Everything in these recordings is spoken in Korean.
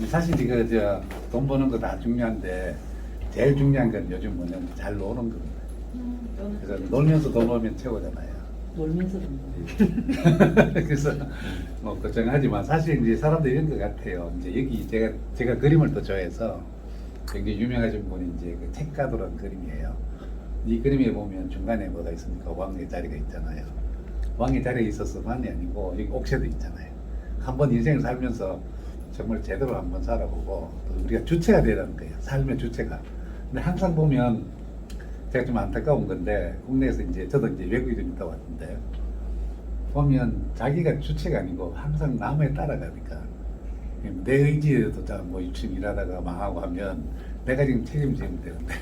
사실 이거 돈 버는 거 다 중요한데 제일 중요한 건 요즘 뭐냐면 잘 노는 겁니다. 그래서 놀면서 돈 벌면 최고잖아요. 놀면서 듣는 그래서 뭐 걱정하지만 사실 이제 사람들이 이런 것 같아요. 이제 여기 제가 그림을 또 좋아해서 굉장히 유명하신 분이 이제 그 책가도라는 그림이에요. 이 그림에 보면 중간에 뭐가 있습니까? 왕의 자리가 있잖아요. 왕의 자리에 있어서만이 아니고 여기 옥새도 있잖아요. 한번 인생을 살면서 정말 제대로 한번 살아보고 또 우리가 주체가 되라는 거예요. 삶의 주체가. 근데 항상 보면 제가 좀 안타까운 건데 국내에서 이제 저도 이제 외국에 좀 있다 왔는데 보면 자기가 주체가 아니고 항상 남에 따라가니까 내 의지에도 뭐 열심히 일하다가 망하고 하면 내가 지금 책임지면 되는데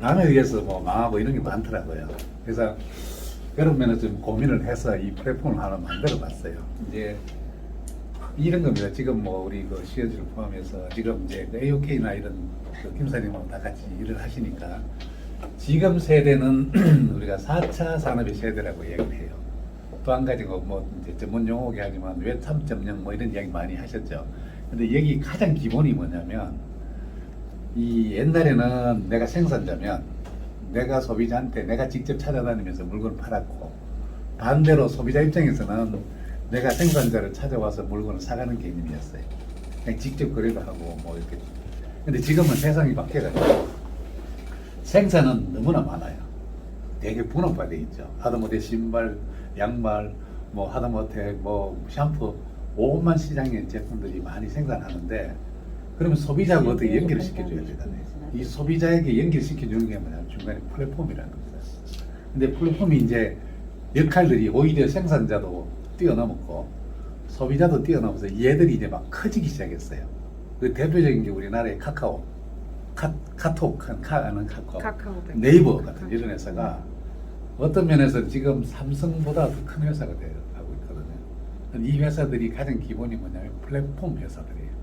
남에 의해서 뭐 망하고 이런 게 많더라고요. 그래서 그런 면에서 좀 고민을 해서 이 플랫폼을 하나 만들어 봤어요. 이제 이런 겁니다. 지금 뭐 우리 그 시어지를 포함해서 지금 이제 그 AOK나 이런 그 김사님하고 다 같이 일을 하시니까 지금 세대는 우리가 4차 산업의 세대라고 얘기를 해요. 또 한 가지가 뭐 이제 전문 용어긴 하지만 웹 3.0 뭐 이런 이야기 많이 하셨죠. 근데 여기 가장 기본이 뭐냐면 이 옛날에는 내가 생산자면 내가 소비자한테 내가 직접 찾아다니면서 물건을 팔았고 반대로 소비자 입장에서는 내가 생산자를 찾아와서 물건을 사가는 개념이었어요. 그냥 직접 거래도 하고 뭐 이렇게. 근데 지금은 세상이 바뀌어가지고 생산은 너무나 많아요. 되게 분업화되어 있죠. 하다못해 신발, 양말, 뭐 하다못해 뭐 샴푸, 온갖 시장의 제품들이 많이 생산하는데 그러면 소비자하고 어떻게 연결을 시켜줘야 되잖아요. 이 소비자에게 연결시켜주는 게 뭐냐면 중간에 플랫폼이라는 겁니다. 근데 플랫폼이 이제 역할들이 오히려 생산자도 뛰어넘었고 소비자도 뛰어넘어서 얘들이 이제 막 커지기 시작했어요. 그 대표적인 게 우리나라의 카카오, 카톡, 카카오백. 네이버 같은 이런 회사가 어떤 면에서 지금 삼성보다 더 큰 회사가 되어가고 있거든요. 이 회사들이 가장 기본이 뭐냐면 플랫폼 회사들이에요.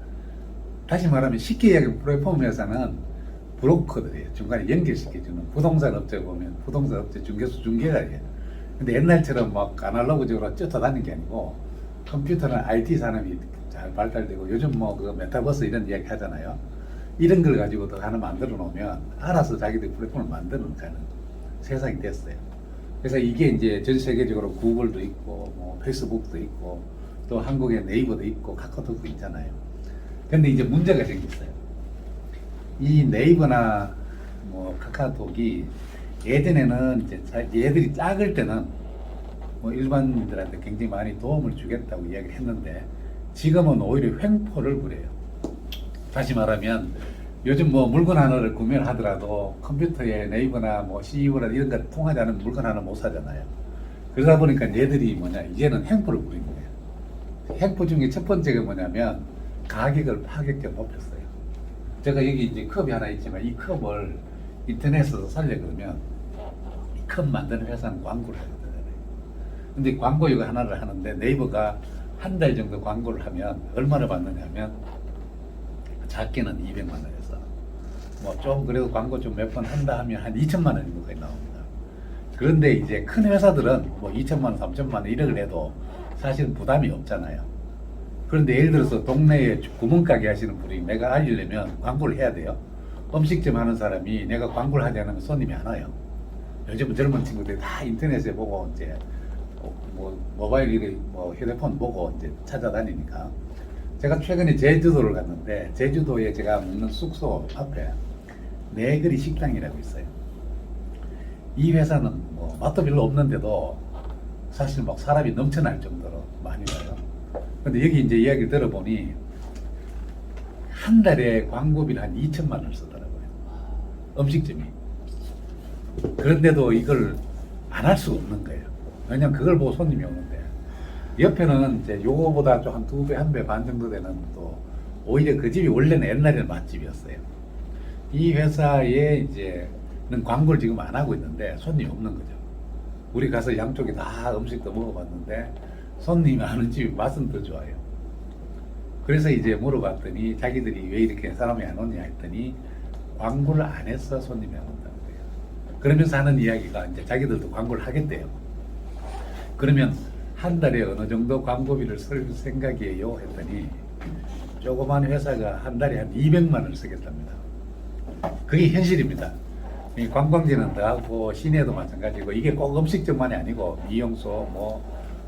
다시 말하면 쉽게 이야기하면 플랫폼 회사는 브로커들이에요. 중간에 연결시켜주는 부동산 업체 보면 부동산 업체 중개수 중개사예요. 근데 옛날처럼 막 아날로그적으로 쫓아다니는 게 아니고 컴퓨터나 IT 산업이 잘 발달되고 요즘 뭐 그 메타버스 이런 이야기 하잖아요. 이런 걸 가지고 더 하나 만들어 놓으면 알아서 자기들 플랫폼을 만드는 가는 세상이 됐어요. 그래서 이게 이제 전 세계적으로 구글도 있고 뭐 페이스북도 있고 또 한국에 네이버도 있고 카카오톡도 있잖아요. 근데 이제 문제가 생겼어요. 이 네이버나 뭐 카카오톡이 예전에는 이제 얘들이 작을 때는 뭐 일반인들한테 굉장히 많이 도움을 주겠다고 이야기를 했는데 지금은 오히려 횡포를 부려요. 다시 말하면 요즘 뭐 물건 하나를 구매를 하더라도 컴퓨터에 네이버나 뭐 CEO나 이런 거 통하지 않은 물건 하나 못 사잖아요. 그러다 보니까 얘들이 뭐냐 이제는 횡포를 부린 거예요. 횡포 중에 첫 번째가 뭐냐면 가격을 파격적으로 높였어요. 제가 여기 이제 컵이 하나 있지만 이 컵을 인터넷에서 살려 그러면 이 컵 만드는 회사는 광고를 하거든요. 근데 광고 이거 하나를 하는데 네이버가 한 달 정도 광고를 하면 얼마나 받느냐 하면 작게는 200만 원에서 뭐 좀 그래도 광고 좀 몇 번 한다 하면 한 2천만 원 정도까지 나옵니다. 그런데 이제 큰 회사들은 뭐 2천만 원, 3천만 원 이렇게 해도 사실은 부담이 없잖아요. 그런데 예를 들어서 동네에 구멍가게 하시는 분이 내가 알리려면 광고를 해야 돼요. 음식점 하는 사람이 내가 광고를 하지 않으면 손님이 안 와요. 요즘 젊은 친구들이 다 인터넷에 보고 이제 뭐 모바일 뭐 휴대폰 보고 이제 찾아다니니까 제가 최근에 제주도를 갔는데 제주도에 제가 묵는 숙소 앞에 네거리 식당이라고 있어요. 이 회사는 뭐 맛도 별로 없는데도 사실 막 사람이 넘쳐날 정도로 많이 와요. 근데 여기 이제 이야기를 들어보니 한 달에 광고비를 한 2천만 원을 쓰더라고요. 음식점이. 그런데도 이걸 안 할 수가 없는 거예요. 왜냐면 그걸 보고 손님이 오는데 옆에는 이제 요거보다 좀 한 2배, 1배 반 정도 되는 또 오히려 그 집이 원래는 옛날에는 맛집이었어요. 이 회사에 이제는 광고를 지금 안 하고 있는데 손님이 없는 거죠. 우리 가서 양쪽에 다 음식도 먹어봤는데 손님이 안 오는 집이 맛은 더 좋아요. 그래서 이제 물어봤더니 자기들이 왜 이렇게 사람이 안 오냐 했더니 광고를 안 해서 손님이 안 온다는 거예요. 그러면서 하는 이야기가 이제 자기들도 광고를 하겠대요. 그러면 한 달에 어느 정도 광고비를 쓸 생각이에요 했더니 조그만 회사가 한 달에 한 200만 원을 쓰겠답니다. 그게 현실입니다. 이 관광지는 더하고 시내도 마찬가지고 이게 꼭 음식점만이 아니고 미용소 뭐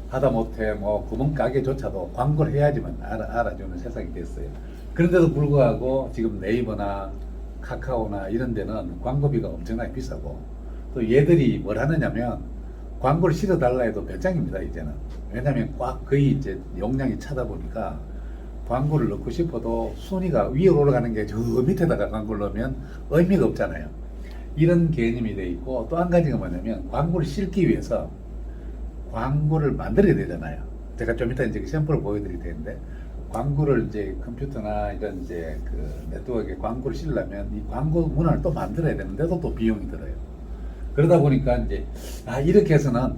하다못해 뭐 구멍가게조차도 광고를 해야지만 알아주는 세상이 됐어요. 그런데도 불구하고 지금 네이버나 카카오나 이런 데는 광고비가 엄청나게 비싸고 또 얘들이 뭘 하느냐면 광고를 실어달라 해도 배짱입니다 이제는. 왜냐면 거의 이제 용량이 차다 보니까 광고를 넣고 싶어도 순위가 위로 올라가는 게 저 밑에다가 광고를 넣으면 의미가 없잖아요. 이런 개념이 돼 있고 또 한 가지가 뭐냐면 광고를 실기 위해서 광고를 만들어야 되잖아요. 제가 좀 이따 이제 샘플을 보여드릴 텐데 광고를 이제 컴퓨터나 이런 이제 그 네트워크에 광고를 실으려면 이 광고 문화를 또 만들어야 되는데도 또 비용이 들어요. 그러다 보니까 이제 이렇게 해서는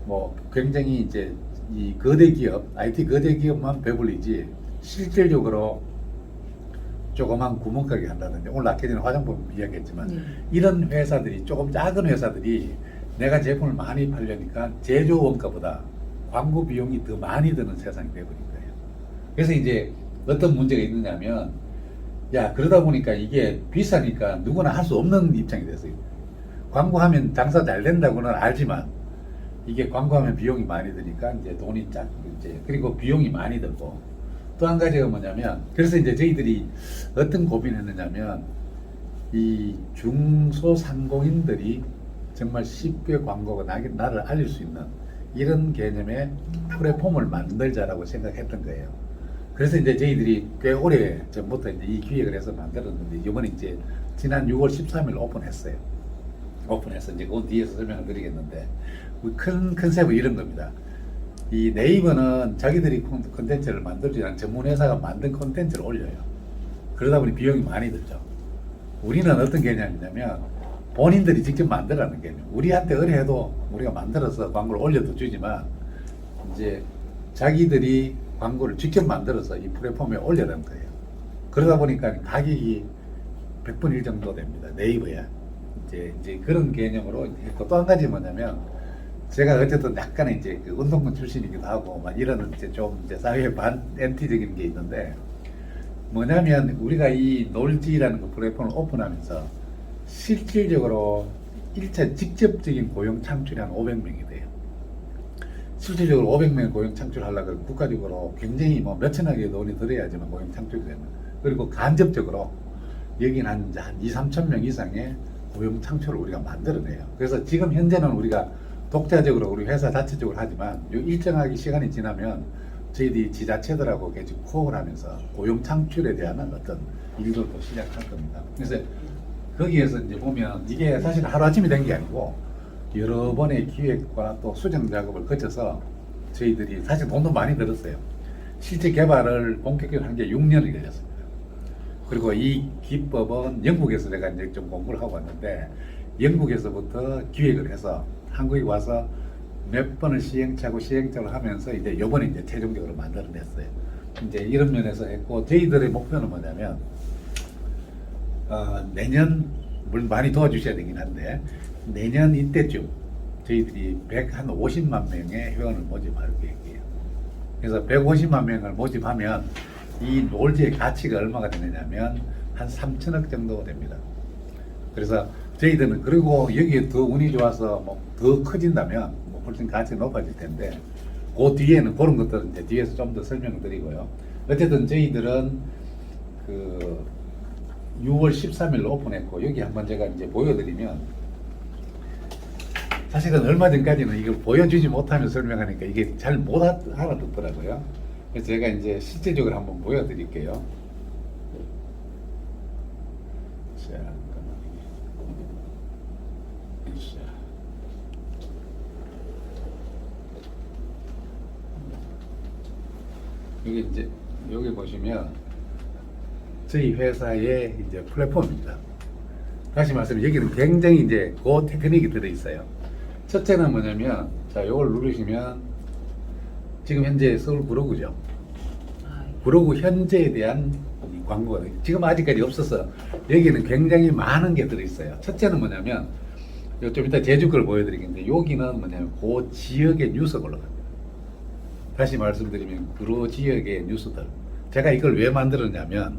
뭐 굉장히 이제 이 거대 기업, IT 거대 기업만 배불리지 실질적으로 조그만 구멍가게 한다든지 오늘 아까 전에 화장품 이야기했지만 이런 회사들이 조금 작은 회사들이 내가 제품을 많이 팔려니까 제조 원가보다 광고 비용이 더 많이 드는 세상이 되어버린 거예요. 그래서 이제 어떤 문제가 있느냐면 야 그러다 보니까 이게 비싸니까 누구나 할 수 없는 입장이 됐어요. 광고하면 장사 잘 된다고는 알지만 이게 광고하면 비용이 많이 드니까 이제 돈이 이제 그리고 비용이 많이 들고 또 한 가지가 뭐냐면 그래서 이제 저희들이 어떤 고민을 했느냐면 이 중소상공인들이 정말 쉽게 광고가 나를 알릴 수 있는 이런 개념의 플랫폼을 만들자라고 생각했던 거예요. 그래서 이제 저희들이 꽤 오래 전부터 이제 이 기획을 해서 만들었는데 이번에 이제 지난 6월 13일 오픈했어요. 오픈해서 이제 그 뒤에서 설명을 드리겠는데 큰 컨셉은 이런 겁니다. 이 네이버는 자기들이 콘텐츠를 만들지 않은 전문 회사가 만든 콘텐츠를 올려요. 그러다 보니 비용이 많이 들죠. 우리는 어떤 개념이냐면 본인들이 직접 만들라는 개념. 우리한테 의뢰해도 우리가 만들어서 광고를 올려도 주지만 이제 자기들이 광고를 직접 만들어서 이 플랫폼에 올려라는 거예요. 그러다 보니까 가격이 100분 1 정도 됩니다. 네이버야. 이제 그런 개념으로 했고 또 한 가지 뭐냐면 제가 어쨌든 약간의 이제 그 운동권 출신이기도 하고 막 이런 이제 좀 이제 사회 반 엔티적인 게 있는데 뭐냐면 우리가 이 놀지라는 그 플랫폼을 오픈하면서 실질적으로 1차 직접적인 고용 창출이 한 500명이 돼요. 실질적으로 500명 고용 창출하려고 국가적으로 굉장히 뭐 몇천억의 돈이 들어야지만 고용 창출이 되는. 그리고 간접적으로 여기는 한 2, 3천 명 이상의 고용 창출을 우리가 만들어내요. 그래서 지금 현재는 우리가 독자적으로 우리 회사 자체적으로 하지만 일정하게 시간이 지나면 저희들이 지자체들하고 같이 코어를 하면서 고용 창출에 대한 어떤 일들도 시작할 겁니다. 그래서 거기에서 이제 보면 이게 사실 하루아침에 된 게 아니고 여러 번의 기획과 또 수정 작업을 거쳐서 저희들이 사실 돈도 많이 들었어요. 실제 개발을 본격적으로 한 게 6년이 걸렸습니다. 그리고 이 기법은 영국에서 내가 이제 좀 공부를 하고 왔는데 영국에서부터 기획을 해서 한국에 와서 몇 번을 시행착오를 하면서 이제 이번에 이제 최종적으로 만들어냈어요. 이제 이런 면에서 했고 저희들의 목표는 뭐냐면 내년 물론 많이 도와주셔야 되긴 한데 내년 이때쯤 저희들이 150만 명의 회원을 모집할 계획이에요. 그래서 150만 명을 모집하면 이 놀지의 가치가 얼마가 되느냐면 한 3천억 정도 됩니다. 그래서 저희들은 그리고 여기에 더 운이 좋아서 뭐 더 커진다면 뭐 훨씬 가치가 높아질 텐데 그 뒤에는 그런 것들은 이제 뒤에서 좀 더 설명을 드리고요. 어쨌든 저희들은 그 6월 13일 오픈했고 여기 한번 제가 이제 보여드리면 사실은 얼마 전까지는 이걸 보여주지 못하면서 설명하니까 이게 잘 못 알아듣더라고요. 그래서 제가 이제 실제적으로 한번 보여드릴게요. 자, 여기 이제 여기 보시면 저희 회사의 이제 플랫폼입니다. 다시 말씀 여기는 굉장히 이제 고 테크닉이 들어 있어요. 첫째는 뭐냐면 자 이걸 누르시면 지금 현재 서울 구로구죠. 구로구 현재에 대한 이 광고가 지금 아직까지 없어서 여기는 굉장히 많은 게 들어 있어요. 첫째는 뭐냐면 좀 이따 제주 걸 보여드리겠는데 여기는 뭐냐면 그 지역의 뉴스가 올라갑니다. 다시 말씀드리면 구로 지역의 뉴스들 제가 이걸 왜 만들었냐면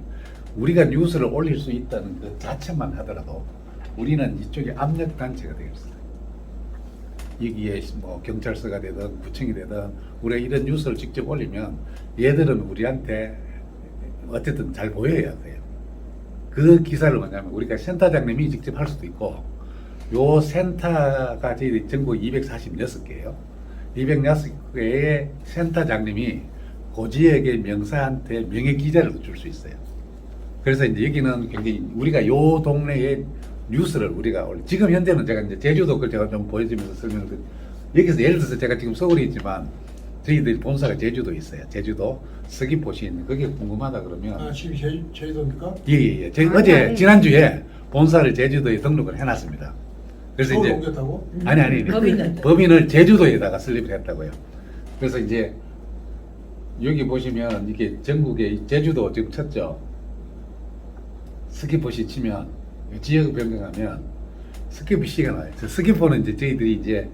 우리가 뉴스를 올릴 수 있다는 그 자체만 하더라도 우리는 이쪽에 압력 단체가 되겠어요. 여기에 뭐 경찰서가 되든 구청이 되든 우리가 이런 뉴스를 직접 올리면 얘들은 우리한테 어쨌든 잘 보여야 돼요. 그 기사를 뭐냐면 우리가 센터장님이 직접 할 수도 있고 요 센터가 저희 전국 246개예요. 206개의 센터장님이 그 지역의 명사한테 명예 기자를 줄 수 있어요. 그래서 이제 여기는 굉장히 우리가 요 동네의 뉴스를 우리가 지금 현재는 제가 이제 제주도 그걸 제가 좀 보여주면서 설명을 여기서 예를 들어서 제가 지금 서울에 있지만 저희들 본사가 제주도에 있어요. 제주도 서귀포시 있는 그게 궁금하다 그러면 아, 지금 제주도입니까? 예예예. 아니, 어제 아니. 지난주에 본사를 제주도에 등록을 해놨습니다. 그래서 서울 이제 옮겼다고? 아니 법인을 제주도에다가 설립을 했다고요. 그래서 이제 여기 보시면 이게 전국에 제주도 지금 쳤죠. 스키포시 치면 지역 변경하면 스키포시가 나와요. 스키포는 이제 저희들이 이제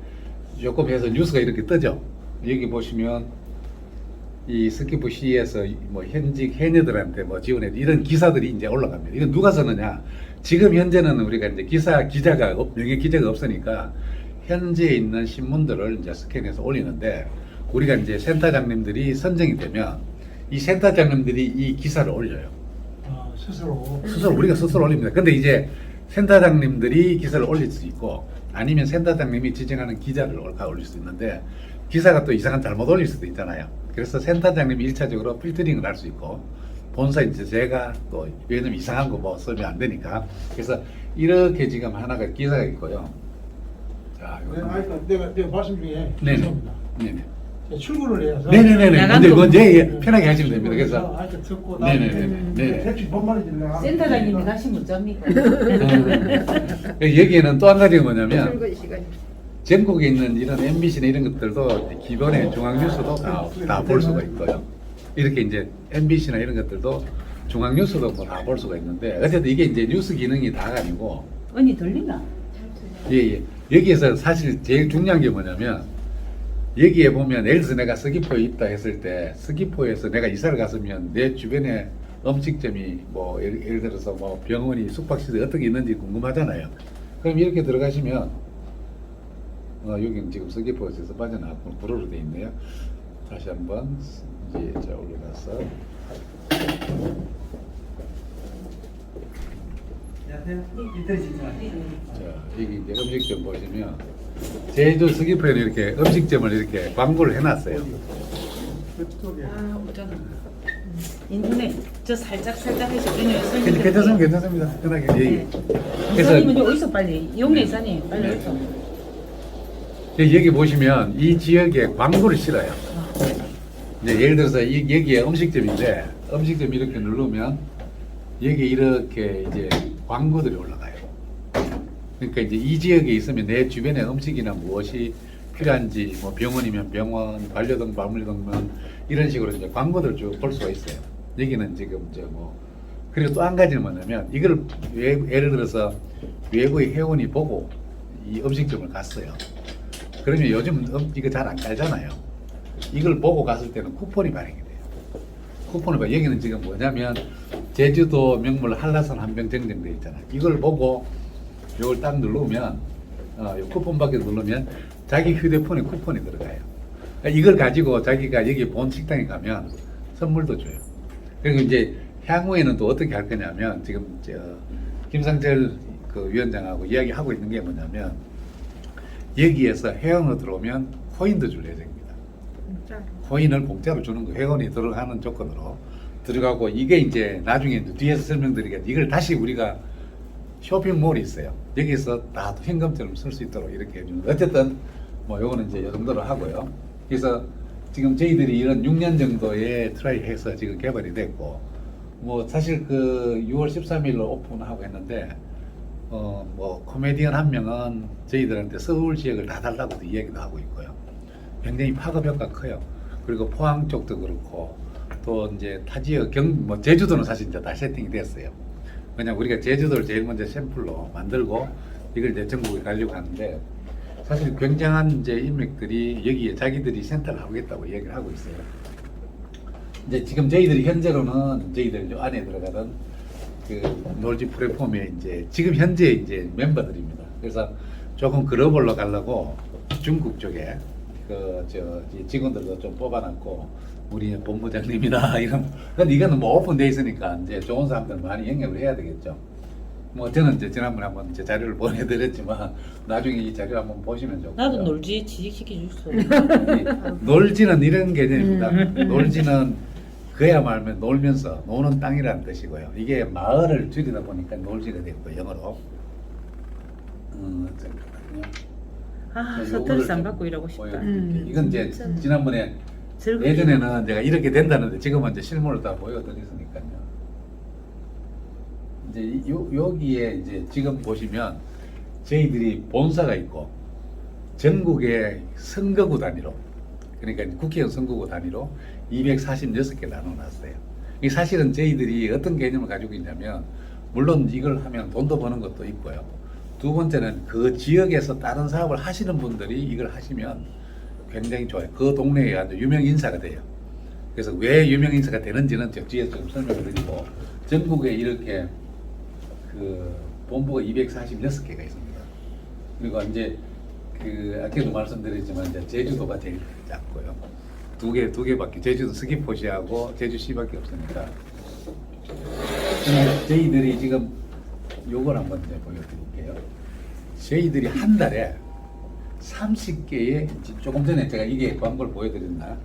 조금 해서 뉴스가 이렇게 뜨죠. 여기 보시면 이 스키포시에서 뭐 현직 해녀들한테 뭐 지원해 이런 기사들이 이제 올라갑니다. 이건 누가 쓰느냐? 지금 현재는 우리가 이제 기자가 명예 기자가 없으니까 현재 있는 신문들을 이제 스캔해서 올리는데 우리가 이제 센터장님들이 선정이 되면 이 센터장님들이 이 기사를 올려요. 아, 스스로. 우리가 스스로 올립니다. 근데 이제 센터장님들이 기사를 올릴 수 있고 아니면 센터장님이 지정하는 기자를 올릴 수 있는데 기사가 또 이상한 잘못 올릴 수도 있잖아요. 그래서 센터장님이 1차적으로 필터링을 할 수 있고 본사 이제 제가 또 왜냐면 이상한 거 뭐 쓰면 안 되니까 그래서 이렇게 지금 하나가 기사가 있고요. 자, 네, 이거 아니, 내가 말씀 중에 네네. 죄송합니다. 네네. 제가 출근을 해서 네네네네. 야간 근데 근무. 예, 편하게 하시면 됩니다. 그래서 아까 듣고 네네네네. 네. 대충 뭔 말인지 내가 센터장님이 가시면 어쩝니까? 여기에는 또 한 가지가 뭐냐면 출근 시간이. 전국에 있는 이런 MBC나 이런 것들도 기본의 중앙뉴스도 다 볼 수가 있고요. 이렇게 이제 MBC나 이런 것들도 중앙뉴스도 뭐 다 볼 수가 있는데 어쨌든 이게 이제 뉴스 기능이 다가 아니고 언니 들리나? 예. 여기에서 사실 제일 중요한 게 뭐냐면 여기에 보면 예를 들어서 내가 서귀포에 있다 했을 때 서귀포에서 내가 이사를 갔으면 내 주변에 음식점이 뭐 예를 들어서 뭐 병원이 숙박시설이 어떻게 있는지 궁금하잖아요. 그럼 이렇게 들어가시면 여기는 지금 서귀포에서 빠져나왔고 불어로 돼 있네요. 다시 한번 이제 자 올려놔서 자 여기 이제 음식점 보시면 제주 서귀포에는 이렇게 음식점을 이렇게 광고를 해놨어요. 아, 어쩌나. 인터넷 저 살짝 해서 그냥 괜찮습니다. 편하게 얘기. 네. 그래서 이사님은 어디서 빨리 용내 이사님 빨리 네. 어디서? 여기 보시면 이 지역에 광고를 실어요. 이제 예를 들어서 여기에 음식점인데 음식점 이렇게 누르면 여기 이렇게 이제 광고들이 올라가요. 그러니까 이제 이 지역에 있으면 내 주변에 음식이나 무엇이 필요한지 뭐 병원이면 병원, 반려동, 박물관 이런 식으로 이제 광고들 쭉 볼 수가 있어요. 여기는 지금 이제 뭐 그리고 또 한 가지는 뭐냐면 이걸 예를 들어서 외부의 회원이 보고 이 음식점을 갔어요. 그러면 요즘 이거 잘 안 깔잖아요. 이걸 보고 갔을 때는 쿠폰이 발행이 돼요. 쿠폰을 봐. 여기는 지금 뭐냐면 제주도 명물 한라산 한병 증정돼 있잖아요. 이걸 보고 이걸 딱 누르면 요 쿠폰 받기 누르면 자기 휴대폰에 쿠폰이 들어가요. 그러니까 이걸 가지고 자기가 여기 본 식당에 가면 선물도 줘요. 그리고 이제 향후에는 또 어떻게 할 거냐면 지금 김상철 그 위원장하고 이야기하고 있는 게 뭐냐면 여기에서 회원으로 들어오면 코인도 줄 예정입니다. 코인을 공짜로 주는 거 회원이 들어가는 조건으로 들어가고 이게 이제 나중에 뒤에서 설명드리겠는데 이걸 다시 우리가 쇼핑몰이 있어요. 여기서 다 현금처럼 쓸 수 있도록 이렇게 해주는 어쨌든 뭐 요거는 이제 이 정도로 하고요. 그래서 지금 저희들이 이런 6년 정도의 트라이 해서 지금 개발이 됐고 뭐 사실 그 6월 13일로 오픈하고 했는데 뭐 코미디언 한 명은 저희들한테 서울 지역을 다 달라고 이야기도 하고 있고요. 굉장히 파급 효과가 커요. 그리고 포항 쪽도 그렇고 또 이제 타 지역 뭐 제주도는 사실 이제 다 세팅이 됐어요. 그냥 우리가 제주도를 제일 먼저 샘플로 만들고 이걸 이제 전국에 가려고 하는데 사실 굉장한 이제 인맥들이 여기에 자기들이 센터를 하겠다고 얘기를 하고 있어요. 이제 지금 저희들이 현재로는 저희들 요 안에 들어가던 그 놀지 플랫폼에 이제 지금 현재 이제 멤버들입니다. 그래서 조금 글로벌로 가려고 중국 쪽에 그 저 직원들도 좀 뽑아놨고 우리 본부장님이나 이런. 근데 이거는 뭐 오픈돼 있으니까 이제 좋은 사람들 많이 영입을 해야 되겠죠. 뭐 저는 이제 지난번에 한번 제 자료를 보내드렸지만 나중에 이 자료 한번 보시면 좋고요. 나도 놀지 취직시켜 줬어. 놀지는 이런 개념입니다. 놀지는 그야말로 놀면서 노는 땅이라는 뜻이고요. 이게 마을을 줄이다 보니까 놀지가 됐고 영어로. 잠깐만요. 아 자, 스트레스 요거를 안 좀 받고 일하고 싶다. 보여드릴게요. 이건 이제 지난번에 즐겁게. 예전에는 제가 이렇게 된다는데 지금은 이제 실물을 다 보여드렸으니까요. 이제 여기에 이제 지금 보시면 저희들이 본사가 있고 전국의 선거구 단위로, 그러니까 국회의원 선거구 단위로 246개 나눠놨어요. 이 사실은 저희들이 어떤 개념을 가지고 있냐면, 물론 이걸 하면 돈도 버는 것도 있고요. 두 번째는 그 지역에서 다른 사업을 하시는 분들이 이걸 하시면 굉장히 좋아요. 그 동네에 아주 유명 인사가 돼요. 그래서 왜 유명 인사가 되는지는 저 뒤에서 좀 설명을 드리고, 전국에 이렇게 그 본부가 246개가 있습니다. 그리고 이제 그 아까도 말씀드렸지만 이제 제주도가 제일 작고요. 두 개밖에, 제주도 스키포시하고 제주시밖에 없으니까. 저희들이 지금 요걸 한번 이제 보여드릴게요. 저희들이 한 달에 30개의, 조금 전에 제가 이게 광고를 보여드렸나?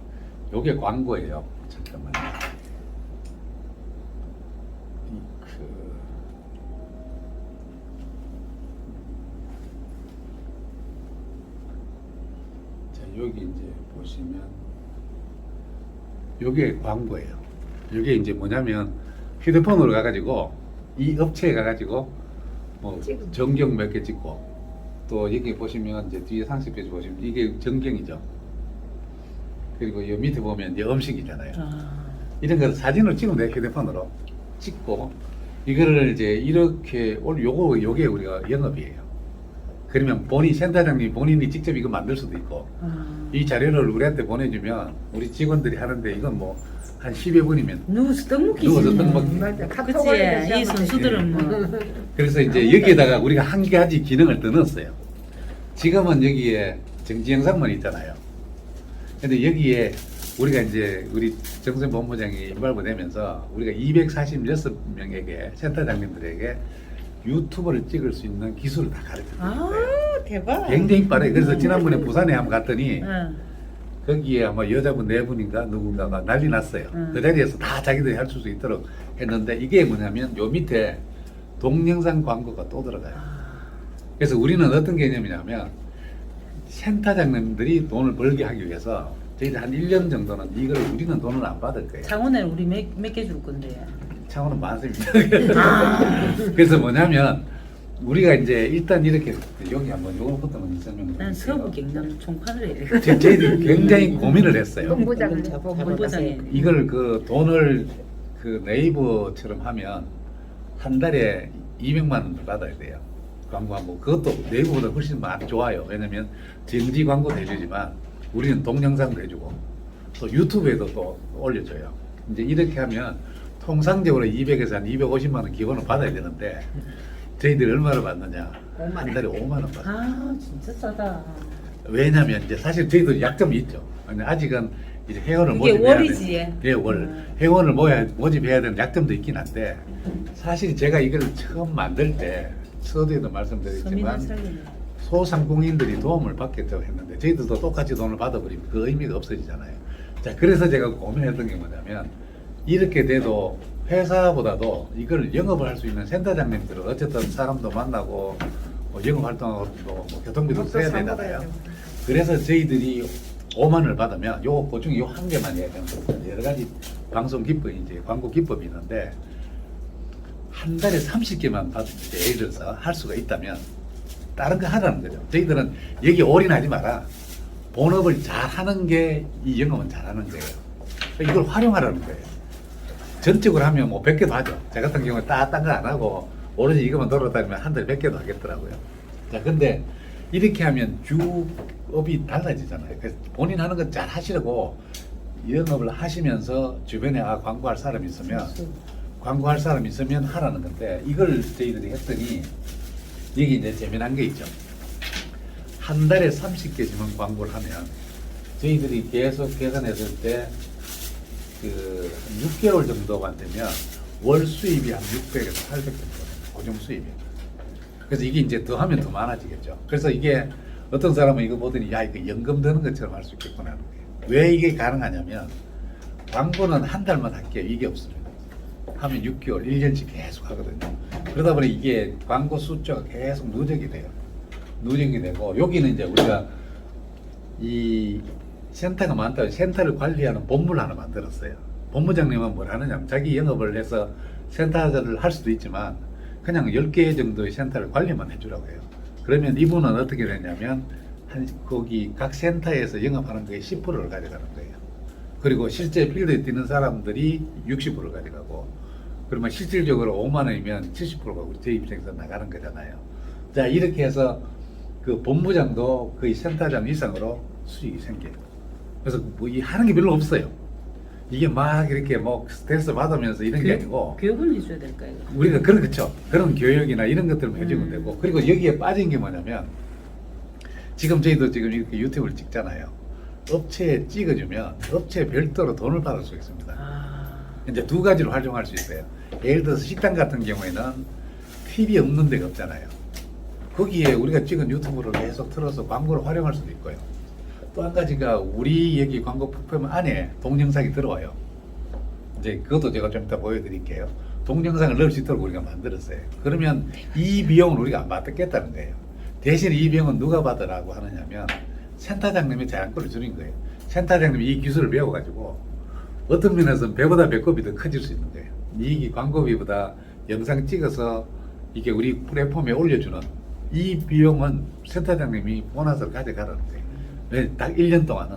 요게 광고예요. 잠깐만요. 자, 여기 이제 보시면 요게 광고예요. 요게 이제 뭐냐면 휴대폰으로 가가지고 이 업체에 가가지고 뭐 전경 몇 개 찍고, 또 여기 보시면 이제 뒤에 상세 페이지 보시면 이게 전경이죠. 그리고 이 밑에 보면 이제 음식이잖아요. 이런 거 사진을 찍으면 돼. 휴대폰으로 찍고 이거를 이제 이렇게 요게 우리가 영업이에요. 그러면 센터장님 본인이 직접 이거 만들 수도 있고, 이 자료를 우리한테 보내주면 우리 직원들이 하는데, 이건 뭐 한 10여 분이면 누워서 떡 먹기지. 누워서 떡 먹기. 맞아. 그치. 이 선수들은 뭐. 그래서 이제 여기에다가 우리가 한 가지 기능을 더 넣었어요. 지금은 여기에 정지 영상만 있잖아요. 근데 여기에 우리가 이제 우리 정선 본부장이 임발부 되면서 우리가 246명에게, 센터장님들에게 유튜브를 찍을 수 있는 기술을 다 가르쳐 아 드렸어요. 대박. 굉장히 빠르게. 그래서 지난번에 부산에 한번 갔더니 응. 거기에 아마 여자분 4분인가 누군가가 난리 났어요. 그 자리에서 다 자기들이 할 수 있도록 했는데, 이게 뭐냐면 요 밑에 동영상 광고가 또 들어가요. 그래서 우리는 어떤 개념이냐면, 센터장님들이 돈을 벌게 하기 위해서 저희들 한 1년 정도는 이걸 우리는 돈을 안 받을 거예요. 창원에는 우리 몇 개 줄 건데. 창원은 많습니다. 그래서 뭐냐면 우리가 이제 일단 이렇게 여기 한번 요거부터 먼저 설명을 난 드릴게요. 서부 경남 총판을 해야 돼. 저희들이 굉장히 고민을 했어요. 본부장을 본부장에. 이걸 그 돈을 그 네이버처럼 하면 한 달에 200만 원을 받아야 돼요. 광고 한 번. 그것도 네이버보다 훨씬 많이 좋아요. 왜냐면 정지 광고도 해주지만 우리는 동영상도 해주고 또 유튜브에도 또 올려줘요. 이제 이렇게 하면 통상적으로 200에서 한 250만 원 기본을 받아야 되는데, 저희들이 얼마를 받느냐? 한 달에 5만 원 받아요. 아 진짜 싸다. 왜냐면 이제 사실 저희도 약점이 있죠. 근데 아직은 이제 회원을 이게 모집해야 월이지. 되는, 예, 월. 회원을 모집해야 되는 약점도 있긴 한데, 사실 제가 이걸 처음 만들 때 서두에도 서민을 말씀드렸지만 살리네. 소상공인들이 도움을 받겠다고 했는데 저희들도 똑같이 돈을 받아버리면 그 의미가 없어지잖아요. 자, 그래서 제가 고민했던 게 뭐냐면, 이렇게 돼도 회사보다도 이걸 영업을 할 수 있는 센터장님들은 어쨌든 사람도 만나고 뭐 영업 활동하고 뭐 교통비도 써야 되잖아요. 그래서 저희들이 5만 원을 받으면 요 그중에 요 한 개만 해야 되는 겁니다. 여러 가지 방송 기법, 이제 광고 기법이 있는데, 한 달에 30개만 받을 때 예를 들어서 할 수가 있다면 다른 거 하라는 거죠. 저희들은 여기 올인하지 마라. 본업을 잘 하는 게 이 영업은 잘하는 거예요. 이걸 활용하라는 거예요. 전적으로 하면 뭐 100개도 하죠. 저 같은 경우에 딴 거 안 하고 오로지 이것만 돌아다니면 한 달에 100개도 하겠더라고요. 자, 근데 이렇게 하면 주업이 달라지잖아요. 그래서 본인 하는 거 잘 하시라고 영업을 하시면서 주변에 광고할 사람이 있으면 광고할 사람이 있으면 하라는 건데 이걸 저희들이 했더니 여기 이제 재미난 게 있죠. 한 달에 30개쯤은 광고를 하면 저희들이 계속 계산했을 때 그 6개월 정도만 되면 월 수입이 한 600에서 800 정도 돼요. 고정 수입이. 그래서 이게 이제 더 하면 더 많아지겠죠. 그래서 이게 어떤 사람은 이거 보더니 야 이거 연금 드는 것처럼 할 수 있겠구나 하는 거예요. 왜 이게 가능하냐면 광고는 한 달만 할게요. 이게 없습니다. 하면 6개월, 1년씩 계속 하거든요. 그러다 보니 이게 광고 숫자가 계속 누적이 돼요. 누적이 되고 여기는 이제 우리가 이 센터가 많다고 센터를 관리하는 본부를 하나 만들었어요. 본부장님은 뭘 하느냐면 자기 영업을 해서 센터를 할 수도 있지만 그냥 10개 정도의 센터를 관리만 해주라고 해요. 그러면 이분은 어떻게 되냐면 거기 각 센터에서 영업하는 거에 10%를 가져가는 거예요. 그리고 실제 필드에 뛰는 사람들이 60%를 가져가고 그러면 실질적으로 5만 원이면 70%가 우리 제 입장에서 나가는 거잖아요. 자 이렇게 해서 그 본부장도 거의 센터장 이상으로 수익이 생겨요. 그래서 뭐 이 하는 게 별로 없어요. 이게 막 이렇게 뭐 스트레스 받으면서 이런 게 아니고 교육을 해줘야 될까요? 우리가 그렇죠. 그런 교육이나 이런 것들을 해주면 되고 그리고 여기에 빠진 게 뭐냐면 지금 저희도 지금 이렇게 유튜브를 찍잖아요. 업체에 찍어주면 업체 별도로 돈을 받을 수 있습니다. 이제 두 가지로 활용할 수 있어요. 예를 들어서 식당 같은 경우에는 TV 없는 데가 없잖아요. 거기에 우리가 찍은 유튜브를 계속 틀어서 광고를 활용할 수도 있고요. 또 한 가지가 우리 여기 광고 플랫폼 안에 동영상이 들어와요. 이제 그것도 제가 좀 이따 보여드릴게요. 동영상을 넣을 수 있도록 우리가 만들었어요. 그러면 이 비용을 우리가 안 받겠다는 거예요. 대신 이 비용은 누가 받으라고 하느냐면 센터장님이 제한권을 주는 거예요. 센터장님이 이 기술을 배워가지고 어떤 면에서는 배보다 배꼽이 더 커질 수 있는 거예요. 이 광고비보다 영상 찍어서 이게 우리 플랫폼에 올려주는 이 비용은 센터장님이 보너스를 가져가라는 거예요. 왜? 딱 1년 동안은.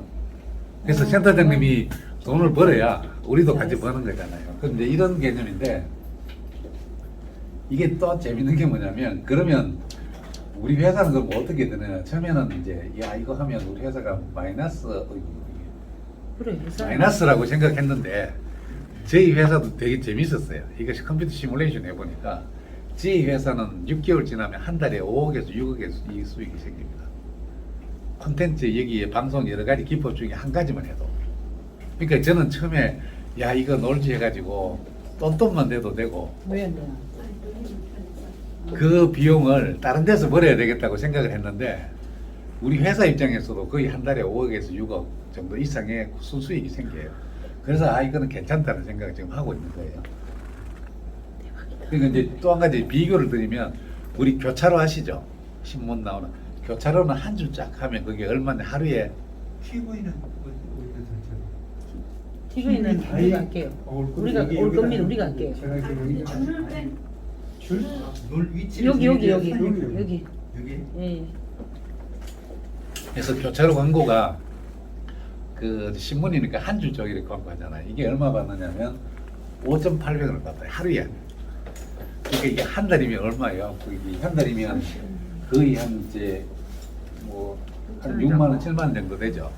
그래서 센터장님이 돈을 벌어야 우리도 같이 버는 거잖아요. 그런데 이런 개념인데 이게 또 재밌는 게 뭐냐면 그러면 우리 회사는 그럼 어떻게 되느냐. 처음에는 이제 야 이거 하면 우리 회사가 그래, 회사. 마이너스라고 생각했는데 저희 회사도 되게 재밌었어요. 이것이 컴퓨터 시뮬레이션 해보니까 저희 회사는 6개월 지나면 한 달에 5억에서 6억에서 이 수익이 생깁니다. 콘텐츠 여기에 방송 여러 가지 기법 중에 한 가지만 해도. 그러니까 저는 처음에 야 이거 놀지 해가지고 돈만 내도 되고 왜 안 되나? 그 비용을 다른 데서 벌어야 되겠다고 생각을 했는데 우리 회사 입장에서도 거의 한 달에 5억에서 6억 정도 이상의 순수익이 생겨요. 그래서 이거는 괜찮다는 생각을 지금 하고 있는 거예요. 그러니까 이제 또 한 가지 비교를 드리면 우리 교차로 아시죠? 신문 나오는 교차로는 한 줄 쫙 하면 그게 얼마나 하루에 TV는 TV는 우리가 할게요. 우리가 올 겁니다. 우리가 할게요. 줄 위치 여기. 여기 예. 그래서 교차로 광고가 그 신문이니까 한 줄 쪽 이렇게 광고하잖아요. 이게 얼마 받느냐면 5,800원을 받아요. 하루에. 그러니까 이게 한 달이면 얼마예요? 그게 한 달이면 거의 한 이제 뭐 한 6만 원, 7만 원 정도 되죠.